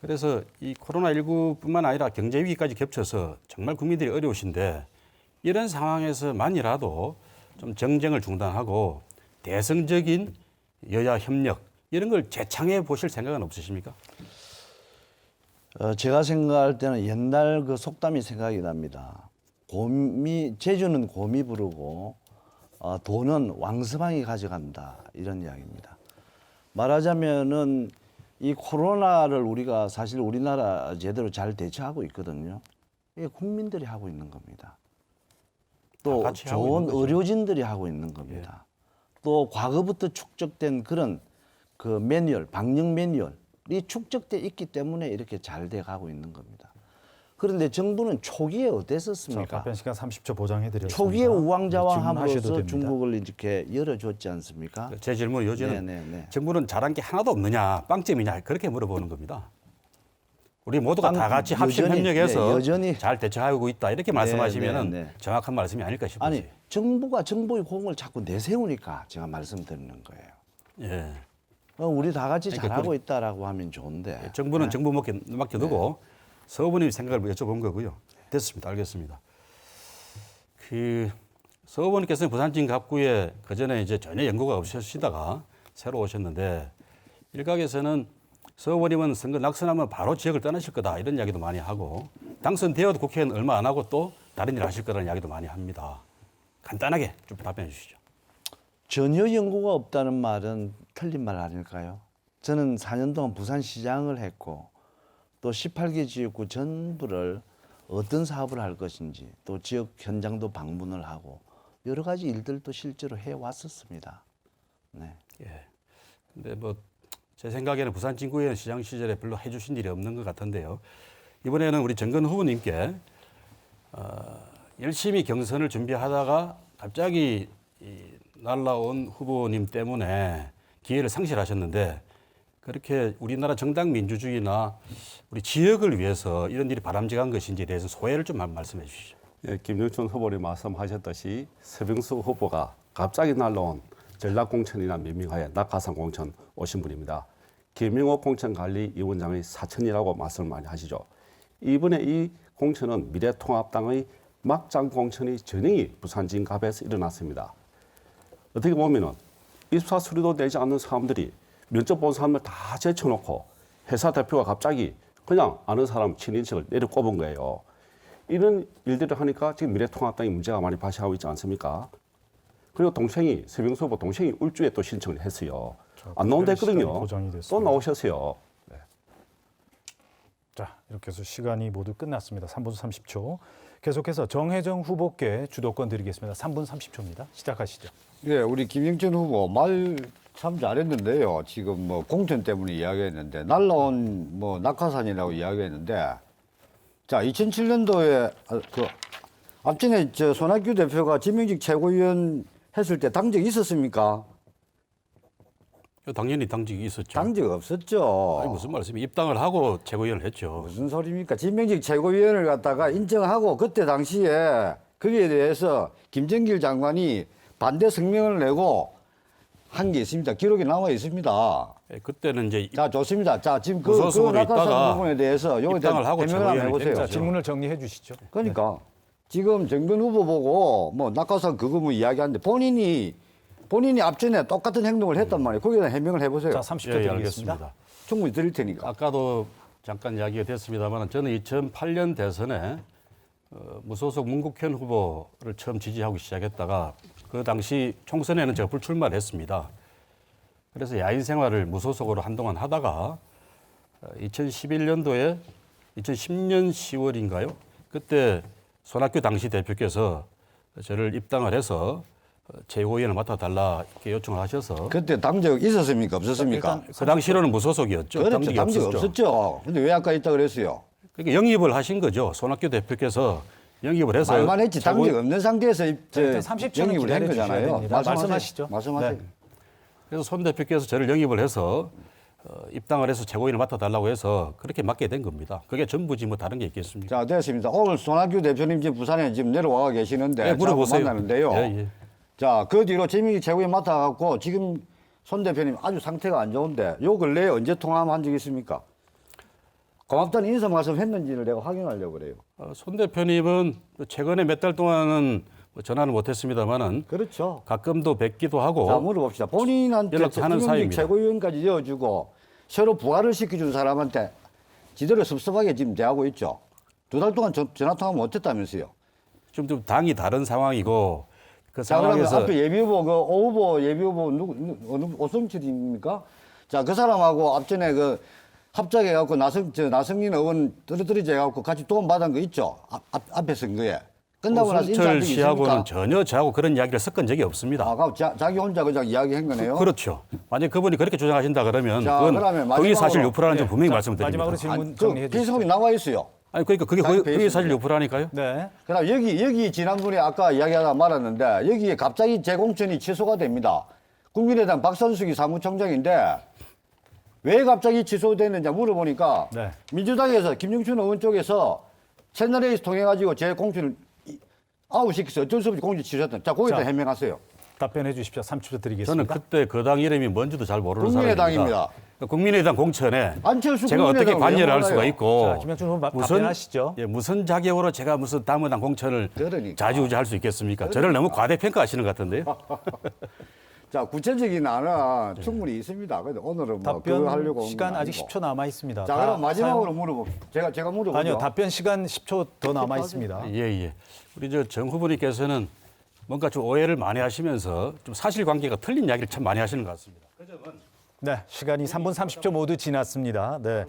그래서 이 코로나19뿐만 아니라 경제 위기까지 겹쳐서 정말 국민들이 어려우신데 이런 상황에서만이라도 좀 정쟁을 중단하고 대승적인 여야 협력 이런 걸 재창해 보실 생각은 없으십니까? 제가 생각할 때는 옛날 그 속담이 생각이 납니다. 제주는 곰이 부르고 돈은 왕서방이 가져간다 이런 이야기입니다. 말하자면은 이 코로나를 우리가 사실 우리나라 제대로 잘 대처하고 있거든요. 이게 국민들이 하고 있는 겁니다. 또 같이 하고 좋은 있는 거죠. 의료진들이 하고 있는 겁니다. 또 과거부터 축적된 그런 그 매뉴얼, 방역 매뉴얼이 축적돼 있기 때문에 이렇게 잘 돼 가고 있는 겁니다. 그런데 정부는 초기에 자, 어땠었습니까? 답변 시간 30초 보장해드렸습니다. 초기에 네, 우왕좌왕함으로써 질문하셔도 됩니다. 중국을 이렇게 열어줬지 않습니까? 제 질문 요지는 네. 정부는 잘한 게 하나도 없느냐, 빵점이냐 그렇게 물어보는 겁니다. 우리 모두가 다 같이 합심 여전히, 협력해서 네, 여전히. 잘 대처하고 있다 이렇게 말씀하시면 네. 정확한 말씀이 아닐까 싶어요. 아니 정부가 정부의 공을 자꾸 내세우니까 제가 말씀드리는 거예요. 예. 우리 다 같이 그러니까 잘하고 있다라고 하면 좋은데 예, 정부는 정부 맡겨두고 서 후보님 생각을 여쭤본 거고요. 됐습니다. 알겠습니다. 서 후보님께서는 부산진 갑구에 그 전에 이제 전혀 연고가 없으시다가 새로 오셨는데 일각에서는 서 의원님은 선거 낙선하면 바로 지역을 떠나실 거다 이런 이야기도 많이 하고 당선되어도 국회의원 얼마 안 하고 또 다른 일 하실 거라는 이야기도 많이 합니다. 간단하게 좀 답변해 주시죠. 전혀 연고가 없다는 말은 틀린 말 아닐까요? 저는 4년 동안 부산시장을 했고 또 18개 지역구 전부를 어떤 사업을 할 것인지 또 지역 현장도 방문을 하고 여러 가지 일들도 실제로 해왔었습니다. 네. 예. 근데 뭐 제 생각에는 부산 진구의원 시장 시절에 별로 해주신 일이 없는 것 같은데요. 이번에는 우리 정근 후보님께 열심히 경선을 준비하다가 갑자기 날라온 후보님 때문에 기회를 상실하셨는데 그렇게 우리나라 정당 민주주의나 우리 지역을 위해서 이런 일이 바람직한 것인지에 대해서 소회를 좀 말씀해 주시죠. 예, 김영춘 후보님 말씀하셨듯이 서병수 후보가 갑자기 날라온 전략공천이나 민밍하에 낙하산 공천 오신 분입니다. 김영호 공천관리위원장의 사천이라고 말씀을 많이 하시죠. 이번에 이 공천은 미래통합당의 막장 공천이 전형이 부산 진갑에서 일어났습니다. 어떻게 보면은 입사 수리도 내지 않는 사람들이 면접 본 사람을 다 제쳐놓고 회사 대표가 갑자기 그냥 아는 사람 친인척을 내려 꼽은 거예요. 이런 일들을 하니까 지금 미래통합당이 문제가 많이 발생하고 있지 않습니까? 그리고 동생이 서병수 후보 동생이 울주에 또 신청을 했어요. 안 나온다 했거든요. 보장이 또 됐습니다. 나오셨어요. 네. 자, 이렇게 해서 시간이 모두 끝났습니다. 3분 30초. 계속해서 정혜정 후보께 주도권 드리겠습니다. 3분 30초입니다. 시작하시죠. 예, 우리 김영춘 후보 말 참 잘했는데요. 지금 뭐 공천 때문에 이야기했는데 날라온 뭐 낙하산이라고 이야기했는데 자 2007년도에 그 앞전에 저 손학규 대표가 지명직 최고위원 했을 때 당적 있었습니까? 당연히 당직이 있었죠. 당적 없었죠. 아니, 무슨 말씀이 입당을 하고 최고위원을 했죠. 무슨 소리입니까? 지명직 최고위원을 갖다가 인정하고 그때 당시에 거기에 대해서 김정길 장관이 반대 성명을 내고 한 게 있습니다. 기록이 남아 있습니다. 예, 그때는 이제 자, 좋습니다. 자, 지금 그 무소속으로 낙하산 있다가 부분에 대해서 요거에 대한 입당을 하고 해명을 한번 최고위원이 해보세요. 된 자, 질문을 정리해 주시죠. 그러니까 지금 정근 후보 보고 뭐 낙하산 그거 뭐 이야기하는데 본인이 앞전에 똑같은 행동을 했단 말이에요. 거기에 대한 해명을 해보세요. 자, 30초 예, 드리겠습니다. 알겠습니다. 충분히 드릴 테니까. 아까도 잠깐 이야기가 됐습니다만 저는 2008년 대선에 무소속 문국현 후보를 처음 지지하고 시작했다가 그 당시 총선에는 제가 불출마를 했습니다. 그래서 야인 생활을 무소속으로 한동안 하다가 2011년도에 2010년 10월인가요? 그때 손학규 당시 대표께서 저를 입당을 해서 최고위원을 맡아달라 이렇게 요청을 하셔서 그때 당적 있었습니까? 없었습니까? 그 당시로는 무소속이었죠. 그렇죠. 당직이 당적 없었죠. 없었죠. 근데 왜 아까 있다 그랬어요? 그러니까 영입을 하신 거죠. 손학규 대표께서 영입을 해서 말만 했지 당적 없는 상태에서 일단 30초 는 영입을 한 기다려 주셔야 거잖아요. 됩니다. 말씀하시죠. 말씀하세요. 네. 그래서 손 대표께서 저를 영입을 해서 입당을 해서 최고위원을 맡아달라고 해서 그렇게 맡게 된 겁니다. 그게 전부지 뭐 다른 게 있겠습니까? 자, 됐습니다. 오늘 손학규 대표님 지금 부산에 지금 내려와 계시는데 네, 물어보세요. 저하고 만나는데요. 예, 예. 자, 그 뒤로 재민이 최고위원 맡아갖고 지금 손 대표님 아주 상태가 안 좋은데 요 근래에 언제 통화한 적 있습니까? 고맙다는 인사 말씀 했는지를 내가 확인하려고 그래요. 손 대표님은 최근에 몇 달 동안은 뭐 전화는 못했습니다만은 그렇죠. 가끔도 뵙기도 하고 자, 물어봅시다. 본인한테 연락도 하는 김용직 사이입니다. 최고위원까지 이어주고 새로 부활을 시켜준 사람한테 지대로 섭섭하게 지금 대하고 있죠. 2달 동안 전화 통화 못했다면서요. 좀 당이 다른 상황이고 그 자, 그러면 상황에서 앞에 예비후보, 그 오후보 예비후보 어느 오성철입니까? 자, 그 사람하고 앞전에 그 합작해갖고 나성민 의원 떨어뜨리자 해갖고 같이 도움받은 거 있죠? 앞에 선거에. 끝나고 나서 인사한 오승철 적이 씨하고는 있습니까? 전혀 저하고 그런 이야기를 섞은 적이 없습니다. 아, 자기 혼자 그냥 이야기한 거네요? 그렇죠. 만약 그분이 그렇게 주장하신다 그러면 자, 그건 그러면 거기 사실 마지막으로- 유포라는 점 분명히 자, 말씀드립니다. 마지막으로 질문 그 정리해 주시죠. 피스북에 나와 있어요. 아니 그러니까 그게 자기 그게 사실 베이스입니다. 유포라니까요. 네. 그다음 여기 지난번에 아까 이야기하다 말았는데 여기에 갑자기 재공천이 취소가 됩니다. 국민의당 박선숙이 사무총장인데 왜 갑자기 취소됐는지 물어보니까 네. 민주당에서 김영춘 의원 쪽에서 채널A에서 통해가지고 재공천을 아웃시켜서 어쩔 수 없이 공천 취소했던. 자, 거기에 대해 자, 해명하세요. 답변해 주십시오. 30초 저는 드리겠습니다. 그때 그 당 이름이 뭔지도 잘 모르는 국민의당입니다. 사람입니다. 국민의당 공천에 안철수 제가 어떻게 국민의당 관여를 할 왜 수가 몰라요? 있고 자, 김영춘 후보 답변하시죠. 무슨 자격으로 제가 무슨 당무당 공천을 그러니까. 자주우지할 수 있겠습니까? 저를 너무 과대평가하시는 것 같은데요. 자, 구체적인 안은 충분히 있습니다. 근데 오늘은 뭐 그거 하려고 답변 온 시간 건 아직 아니고. 10초 남아 있습니다. 자, 그럼 마지막으로 물어볼게요. 제가 물어보죠. 아니요, 답변 시간 10초 더 남아 있습니다. 예, 예. 우리 정 후보님께서는 뭔가 좀 오해를 많이 하시면서 좀 사실관계가 틀린 이야기를 참 많이 하시는 것 같습니다. 네, 시간이 3분 30초 모두 지났습니다. 네.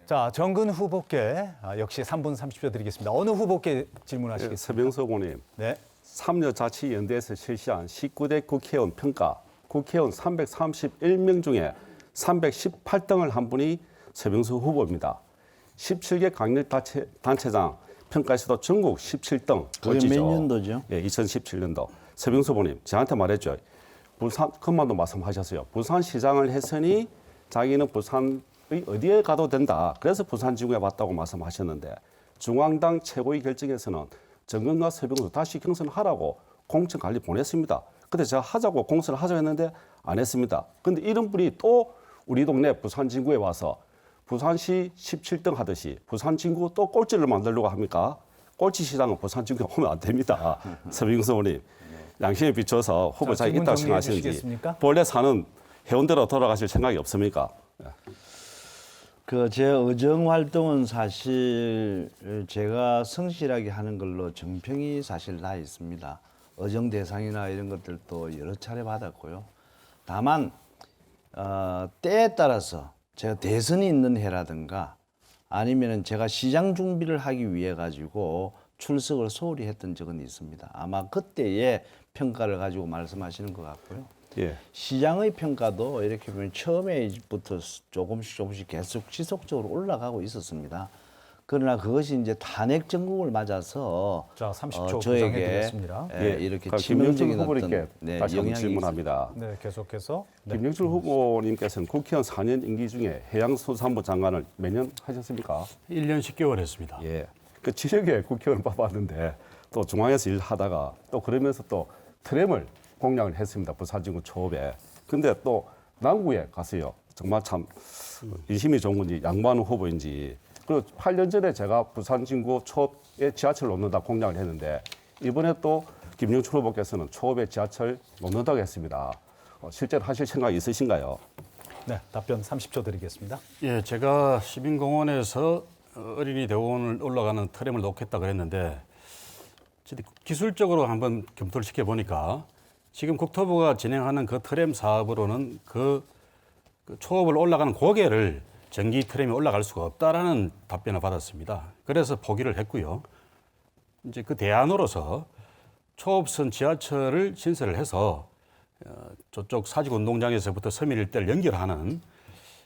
자, 정근 후보께 역시 3분 30초 드리겠습니다. 어느 후보께 질문하시겠습니까? 서병수 후보님, 네. 삼여자치연대에서 실시한 19대 국회의원 평가, 국회의원 331명 중에 318등을 한 분이 서병수 후보입니다. 17개 강력단체장 평가에서도 전국 17등. 그게 몇 년도죠? 예, 2017년도. 서병수 후보님, 저한테 말했죠. 부산, 그만도 말씀하셨어요. 부산시장을 했으니 자기는 부산의 어디에 가도 된다. 그래서 부산지구에 왔다고 말씀하셨는데 중앙당 최고위 결정에서는 정근과 서병수 다시 경선하라고 공천관리 보냈습니다. 근데 제가 하자고 공천을 하자고 했는데 안 했습니다. 근데 이런 분이 또 우리 동네 부산진구에 와서 부산시 17등 하듯이 부산진구 또 꼴찌를 만들려고 합니까? 꼴찌시장은 부산진구에 오면 안 됩니다. 서병수 의원님. 양심에 비춰서 후보자에 질문 있다고 정리해 생각하시는지 주시겠습니까? 본래 사는 해운대로 돌아가실 생각이 없습니까? 그 제 의정 활동은 사실 제가 성실하게 하는 걸로 정평이 사실 나 있습니다. 의정 대상이나 이런 것들도 여러 차례 받았고요. 다만 때에 따라서 제가 대선이 있는 해라든가 아니면은 제가 시장 준비를 하기 위해 가지고 출석을 소홀히 했던 적은 있습니다. 아마 그때의 평가를 가지고 말씀하시는 것 같고요. 예. 시장의 평가도 이렇게 보면 처음에부터 조금씩 계속 지속적으로 올라가고 있었습니다. 그러나 그것이 이제 탄핵 전국을 맞아서 자, 30초 저에게 보장해드리겠습니다. 이렇게 김영철 치명적인 후보님께 어떤 다시 한번 영향이 질문합니다. 네, 계속해서. 네. 김영철 후보님께서는 국회의원 4년 임기 중에 해양수산부 장관을 몇 년 하셨습니까? 1년 10개월 했습니다. 예. 그 지역에 국회의원 뽑았는데 또 중앙에서 일하다가 또 그러면서 또 트램을 공략을 했습니다. 부산진구 초읍에. 근데 또 남구에 가서요. 정말 참 인심이 좋은 건지 양보하는 후보인지. 그리고 8년 전에 제가 부산진구 초읍에 지하철 놓는다 공략을 했는데 이번에 또 김영철 후보께서는 초읍에 지하철 놓는다고 했습니다. 실제로 하실 생각이 있으신가요? 네, 답변 30초 드리겠습니다. 예, 제가 시민공원에서 어린이 대공원을 올라가는 트램을 놓겠다 그랬는데 기술적으로 한번 검토를 시켜보니까 지금 국토부가 진행하는 그 트램 사업으로는 그 초읍을 올라가는 고개를 전기 트램이 올라갈 수가 없다라는 답변을 받았습니다. 그래서 포기를 했고요. 이제 그 대안으로서 초읍선 지하철을 신설을 해서 저쪽 사직운동장에서부터 서밀 일대를 연결하는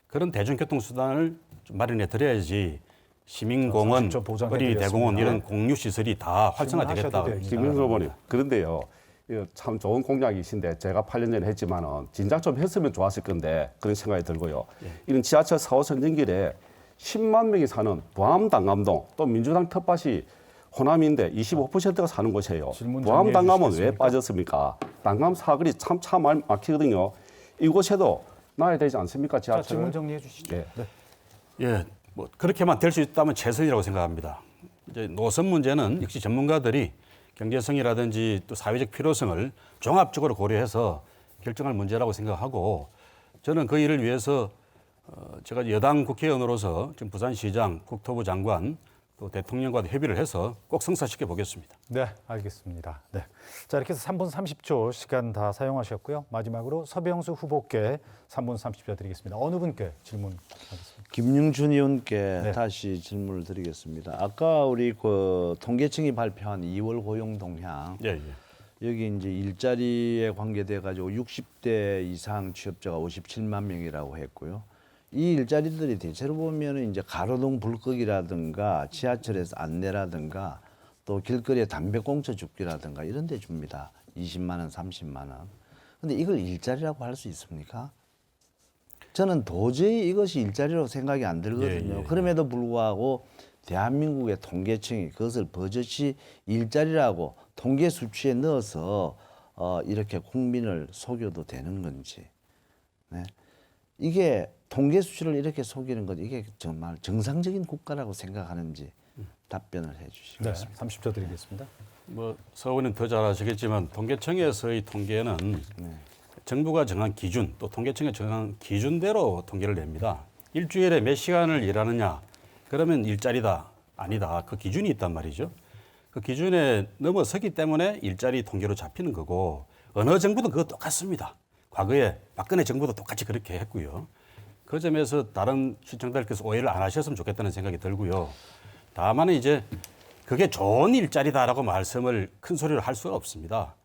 그런 대중교통 수단을 좀 마련해 드려야지 시민공원, 40초 보장해 어린이 대공원 드렸습니다. 이런 공유 시설이 다 활성화되겠다. 질문하셔도 됩니다. 김영수 후보님, 그런데요. 이거 참 좋은 공약이신데 제가 8년 전에 했지만은 진작 좀 했으면 좋았을 건데 그런 생각이 들고요. 이런 지하철 4호선 연결에 10만 명이 사는 부암 당감동 또 민주당 텃밭이 호남인데 25%가 사는 곳이에요. 질문 부암 정리해 당감은 왜 주시겠습니까? 빠졌습니까? 당감 사거리 참 막히거든요. 이곳에도 놔야 되지 않습니까? 자, 지하철을. 질문 정리해 주시죠. 예. 네. 예, 뭐 그렇게만 될 수 있다면 최선이라고 생각합니다. 이제 노선 문제는 역시 전문가들이 경제성이라든지 또 사회적 필요성을 종합적으로 고려해서 결정할 문제라고 생각하고 저는 그 일을 위해서 제가 여당 국회의원으로서 지금 부산시장, 국토부 장관 또 대통령과도 협의를 해서 꼭 성사시켜 보겠습니다. 네, 알겠습니다. 네. 자, 이렇게 해서 3분 30초 시간 다 사용하셨고요. 마지막으로 서병수 후보께 3분 30초 드리겠습니다. 어느 분께 질문하겠습니까? 김영춘 의원께 네. 다시 질문을 드리겠습니다. 아까 우리 그 통계청이 발표한 2월 고용 동향 예, 예. 여기 이제 일자리에 관계돼 가지고 60대 이상 취업자가 57만 명이라고 했고요. 이 일자리들이 대체로 보면은 이제 가로등 불끄기라든가 지하철에서 안내라든가 또 길거리에 담배꽁초 줍기라든가 이런 데 줍니다. 20만 원, 30만 원. 근데 이걸 일자리라고 할 수 있습니까? 저는 도저히 이것이 일자리로 생각이 안 들거든요. 예, 예. 그럼에도 불구하고 대한민국의 통계청이 그것을 버젓이 일자리라고 통계 수치에 넣어서 이렇게 국민을 속여도 되는 건지. 네. 이게 통계 수치를 이렇게 속이는 것 이게 정말 정상적인 국가라고 생각하는지 답변을 해 네, 주시겠습니다. 30초 드리겠습니다. 뭐 서울은 더 잘 아시겠지만 통계청에서의 통계는 정부가 정한 기준 또 통계청이 정한 기준대로 통계를 냅니다. 일주일에 몇 시간을 일하느냐 그러면 일자리다 아니다 그 기준이 있단 말이죠. 그 기준에 넘어서기 때문에 일자리 통계로 잡히는 거고 어느 정부도 그거 똑같습니다. 과거에 박근혜 정부도 똑같이 그렇게 했고요. 그 점에서 다른 시청자들께서 오해를 안 하셨으면 좋겠다는 생각이 들고요. 다만 이제 그게 좋은 일자리다라고 말씀을 큰 소리로 할 수는 없습니다.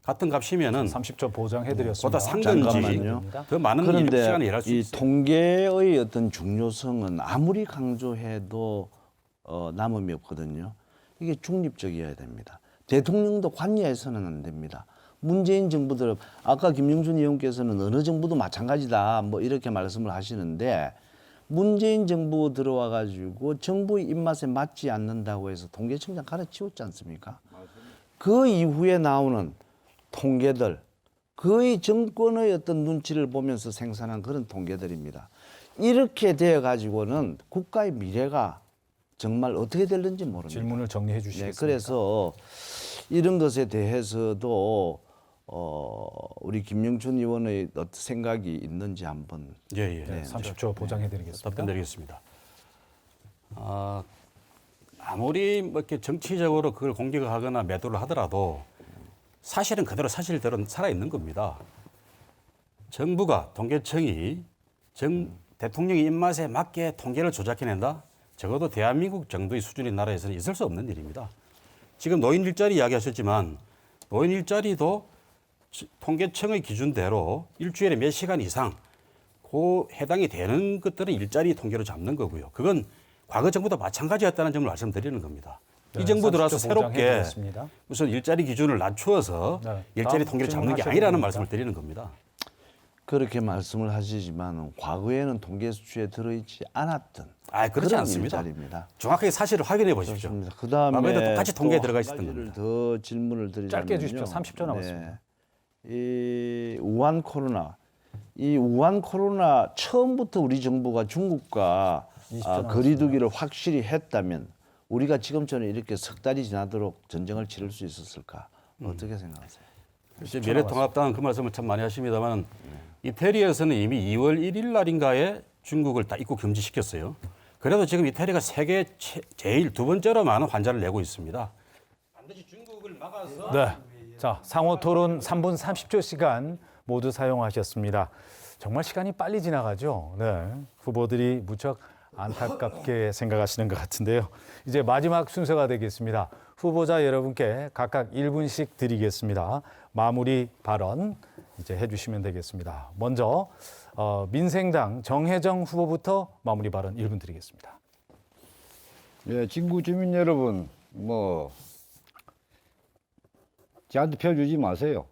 같은 값이면은 30초 보장해드렸습니다. 보다 상근지 잠깐만요. 더 많은 그런데 시간을 일할 수 이 있어요. 통계의 어떤 중요성은 아무리 강조해도 남음이 없거든요. 이게 중립적이어야 됩니다. 대통령도 관여해서는 안 됩니다. 문재인 정부들 아까 김영준 의원께서는 어느 정부도 마찬가지다 뭐 이렇게 말씀을 하시는데 문재인 정부 들어와 가지고 정부의 입맛에 맞지 않는다고 해서 통계청장 갈아치웠지 않습니까? 그 이후에 나오는 통계들 거의 정권의 어떤 눈치를 보면서 생산한 그런 통계들입니다. 이렇게 되어 가지고는 국가의 미래가 정말 어떻게 될는지 모릅니다. 질문을 정리해 네, 주시겠습니까? 그래서 이런 것에 대해서도 우리 김영춘 의원의 어떤 생각이 있는지 한번 예. 네, 30초 보장해드리겠습니다. 답변드리겠습니다. 아무리 뭐 이렇게 정치적으로 그걸 공격하거나 매도를 하더라도 사실은 그대로 사실대로 살아 있는 겁니다. 정부가 통계청이 대통령의 입맛에 맞게 통계를 조작해낸다? 적어도 대한민국 정도의 수준의 나라에서는 있을 수 없는 일입니다. 지금 노인 일자리 이야기하셨지만 노인 일자리도 통계청의 기준대로 일주일에 몇 시간 이상 그 해당이 되는 것들은 일자리 통계로 잡는 거고요. 그건 과거 정부도 마찬가지였다는 점을 말씀드리는 겁니다. 이 정부 들어와서 30초 새롭게 보장해드리겠습니다. 무슨 일자리 기준을 낮추어서 네, 일자리 다음 통계를 잡는 게 질문하셔도 아니라는 됩니다. 말씀을 드리는 겁니다. 그렇게 말씀을 하시지만 과거에는 통계 수치에 들어있지 않았던 그렇지 그런 않습니다. 일자리입니다. 정확하게 사실을 확인해 보십시오. 좋습니다. 그다음에 과거에도 똑같이 통계에 또 들어가 한 있었던 가지를 겁니다. 더 질문을 드리자면요. 짧게 해주십시오. 30초 남았습니다. 이 우한 코로나 처음부터 우리 정부가 중국과 20초 거리두기를 확실히 했다면 우리가 지금처럼 이렇게 석 달이 지나도록 전쟁을 치를 수 있었을까? 어떻게 생각하세요? 이제 미래통합당은 그 말씀을 참 많이 하십니다만 이태리에서는 이미 2월 1일 날인가에 중국을 다 입국 금지시켰어요. 그래도 지금 이태리가 세계 제일 두 번째로 많은 환자를 내고 있습니다. 반드시 중국을 막아서 네. 자, 상호 토론 3분 30초 시간 모두 사용하셨습니다. 정말 시간이 빨리 지나가죠. 네. 후보들이 무척 안타깝게 생각하시는 것 같은데요. 이제 마지막 순서가 되겠습니다. 후보자 여러분께 각각 1분씩 드리겠습니다. 마무리 발언 이제 해주시면 되겠습니다. 먼저 민생당 정혜정 후보부터 마무리 발언 1분 드리겠습니다. 예, 진구 주민 여러분, 저한테 표 주지 마세요.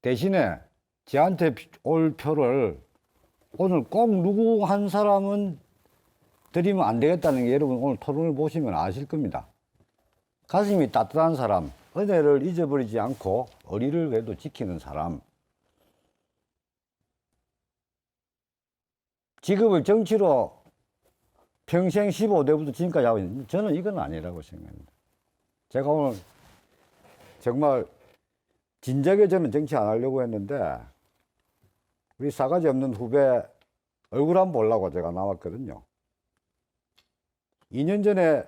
대신에 저한테 올 표를 오늘 꼭 누구 한 사람은 드리면 안 되겠다는 게 여러분 오늘 토론을 보시면 아실 겁니다. 가슴이 따뜻한 사람, 은혜를 잊어버리지 않고 의리를 그래도 지키는 사람, 직업을 정치로 평생 15대부터 지금까지 하고 있는데 저는 이건 아니라고 생각합니다. 제가 오늘 정말 진작에 저는 정치 안 하려고 했는데 우리 싸가지 없는 후배 얼굴 한번 보려고 제가 나왔거든요. 2년 전에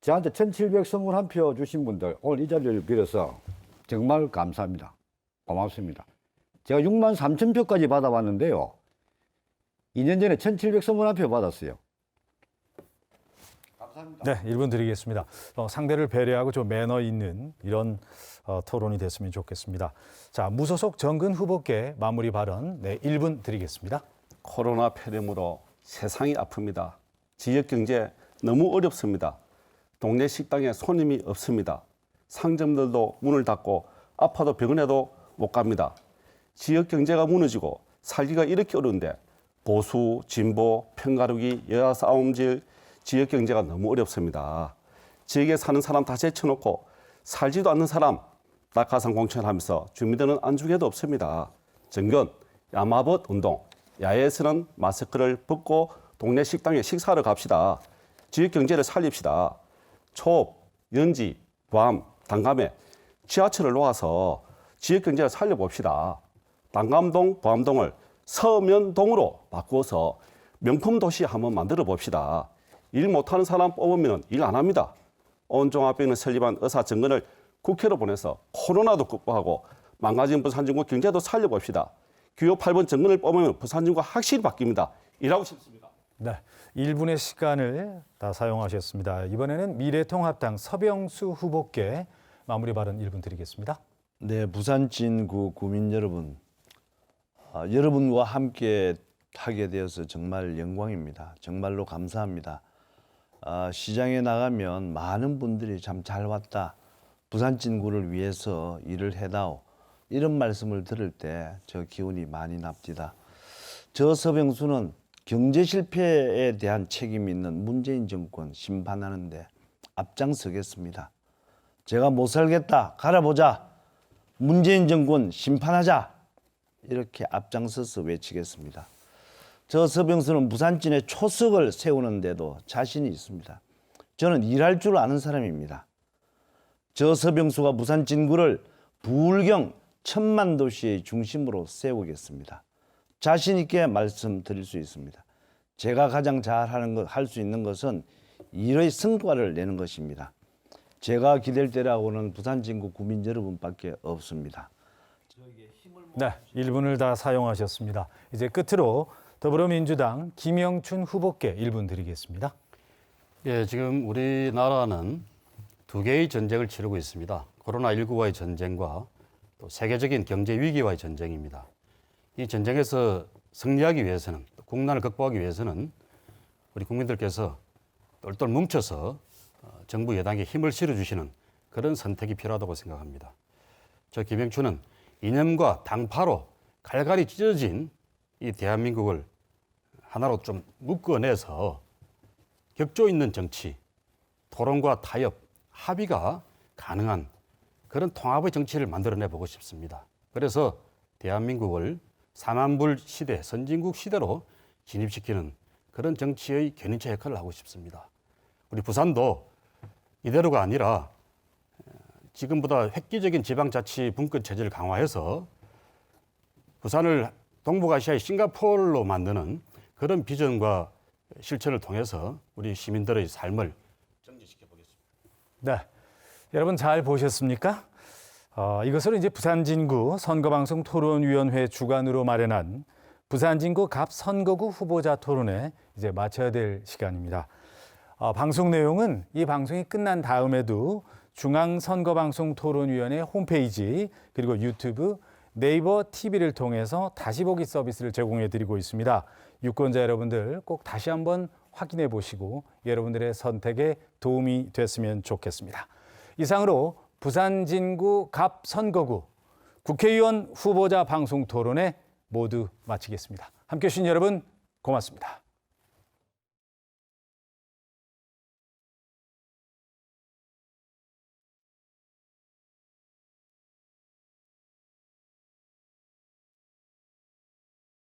저한테 1721표 주신 분들 오늘 이 자리를 빌어서 정말 감사합니다. 고맙습니다. 제가 6만 3천 표까지 받아봤는데요. 2년 전에 1721표 받았어요. 네, 1분 드리겠습니다. 상대를 배려하고 좀 매너 있는 이런 토론이 됐으면 좋겠습니다. 자, 무소속 정근 후보께 마무리 발언 1분 드리겠습니다. 코로나 폐렴으로 세상이 아픕니다. 지역 경제 너무 어렵습니다. 동네 식당에 손님이 없습니다. 상점들도 문을 닫고 아파도 병원에도 못 갑니다. 지역 경제가 무너지고 살기가 이렇게 어려운데 보수, 진보, 편가르기, 여야 싸움질 지역 경제가 너무 어렵습니다. 지역에 사는 사람 다 제쳐놓고 살지도 않는 사람 낙하산 공천하면서 주민들은 안중에도 없습니다. 정근, 야마벗 운동, 야외에서는 마스크를 벗고 동네 식당에 식사하러 갑시다. 지역 경제를 살립시다. 초업, 연지, 부암, 단감에 지하철을 놓아서 지역 경제를 살려봅시다. 단감동, 보암동을 서면동으로 바꾸어서 명품 도시 한번 만들어 봅시다. 일 못하는 사람 뽑으면 일 안 합니다. 온종합병을 설립한 의사 정근을 국회로 보내서 코로나도 극복하고 망가진 부산진구 경제도 살려봅시다. 기호 8번 정근을 뽑으면 부산진구가 확실히 바뀝니다. 일하고 싶습니다. 네, 1분의 시간을 다 사용하셨습니다. 이번에는 미래통합당 서병수 후보께 마무리 발언 1분 드리겠습니다. 네, 부산 진구 구민 여러분, 여러분과 함께 하게 되어서 정말 영광입니다. 정말로 감사합니다. 시장에 나가면 많은 분들이 참 잘 왔다. 부산 진구를 위해서 일을 해다오. 이런 말씀을 들을 때 저 기운이 많이 납니다. 저 서병수는 경제 실패에 대한 책임 있는 문재인 정권 심판하는데 앞장서겠습니다. 제가 못 살겠다. 갈아보자. 문재인 정권 심판하자. 이렇게 앞장서서 외치겠습니다. 저 서병수는 부산진에 초석을 세우는데도 자신이 있습니다. 저는 일할 줄 아는 사람입니다. 저 서병수가 부산 진구를 부울경 천만 도시의 중심으로 세우겠습니다. 자신 있게 말씀드릴 수 있습니다. 제가 가장 할 수 있는 것은 일의 성과를 내는 것입니다. 제가 기댈 때라고는 부산 진구 구민 여러분밖에 없습니다. 네, 1분을 다 사용하셨습니다. 이제 끝으로 더불어민주당 김영춘 후보께 1분 드리겠습니다. 예, 지금 우리나라는 두 개의 전쟁을 치르고 있습니다. 코로나19와의 전쟁과 또 세계적인 경제 위기와의 전쟁입니다. 이 전쟁에서 승리하기 위해서는, 또 국난을 극복하기 위해서는 우리 국민들께서 똘똘 뭉쳐서 정부 여당에 힘을 실어주시는 그런 선택이 필요하다고 생각합니다. 저 김영춘은 이념과 당파로 갈갈이 찢어진 이 대한민국을 하나로 좀 묶어내서 격조 있는 정치, 토론과 타협, 합의가 가능한 그런 통합의 정치를 만들어내 보고 싶습니다. 그래서 대한민국을 사만불 시대, 선진국 시대로 진입시키는 그런 정치의 견인차 역할을 하고 싶습니다. 우리 부산도 이대로가 아니라 지금보다 획기적인 지방자치 분권 체제를 강화해서 부산을 동북아시아의 싱가포르로 만드는 그런 비전과 실천을 통해서 우리 시민들의 삶을 정지시켜 보겠습니다. 네, 여러분 잘 보셨습니까? 이것으로 이제 부산진구 선거방송 토론위원회 주관으로 마련한 부산진구 갑 선거구 후보자 토론에 이제 마쳐야 될 시간입니다. 방송 내용은 이 방송이 끝난 다음에도 중앙선거방송토론위원회 홈페이지 그리고 유튜브, 네이버 TV를 통해서 다시 보기 서비스를 제공해 드리고 있습니다. 유권자 여러분들 꼭 다시 한번 확인해 보시고 여러분들의 선택에 도움이 됐으면 좋겠습니다. 이상으로 부산 진구 갑 선거구 국회의원 후보자 방송 토론회 모두 마치겠습니다. 함께해 주신 여러분 고맙습니다.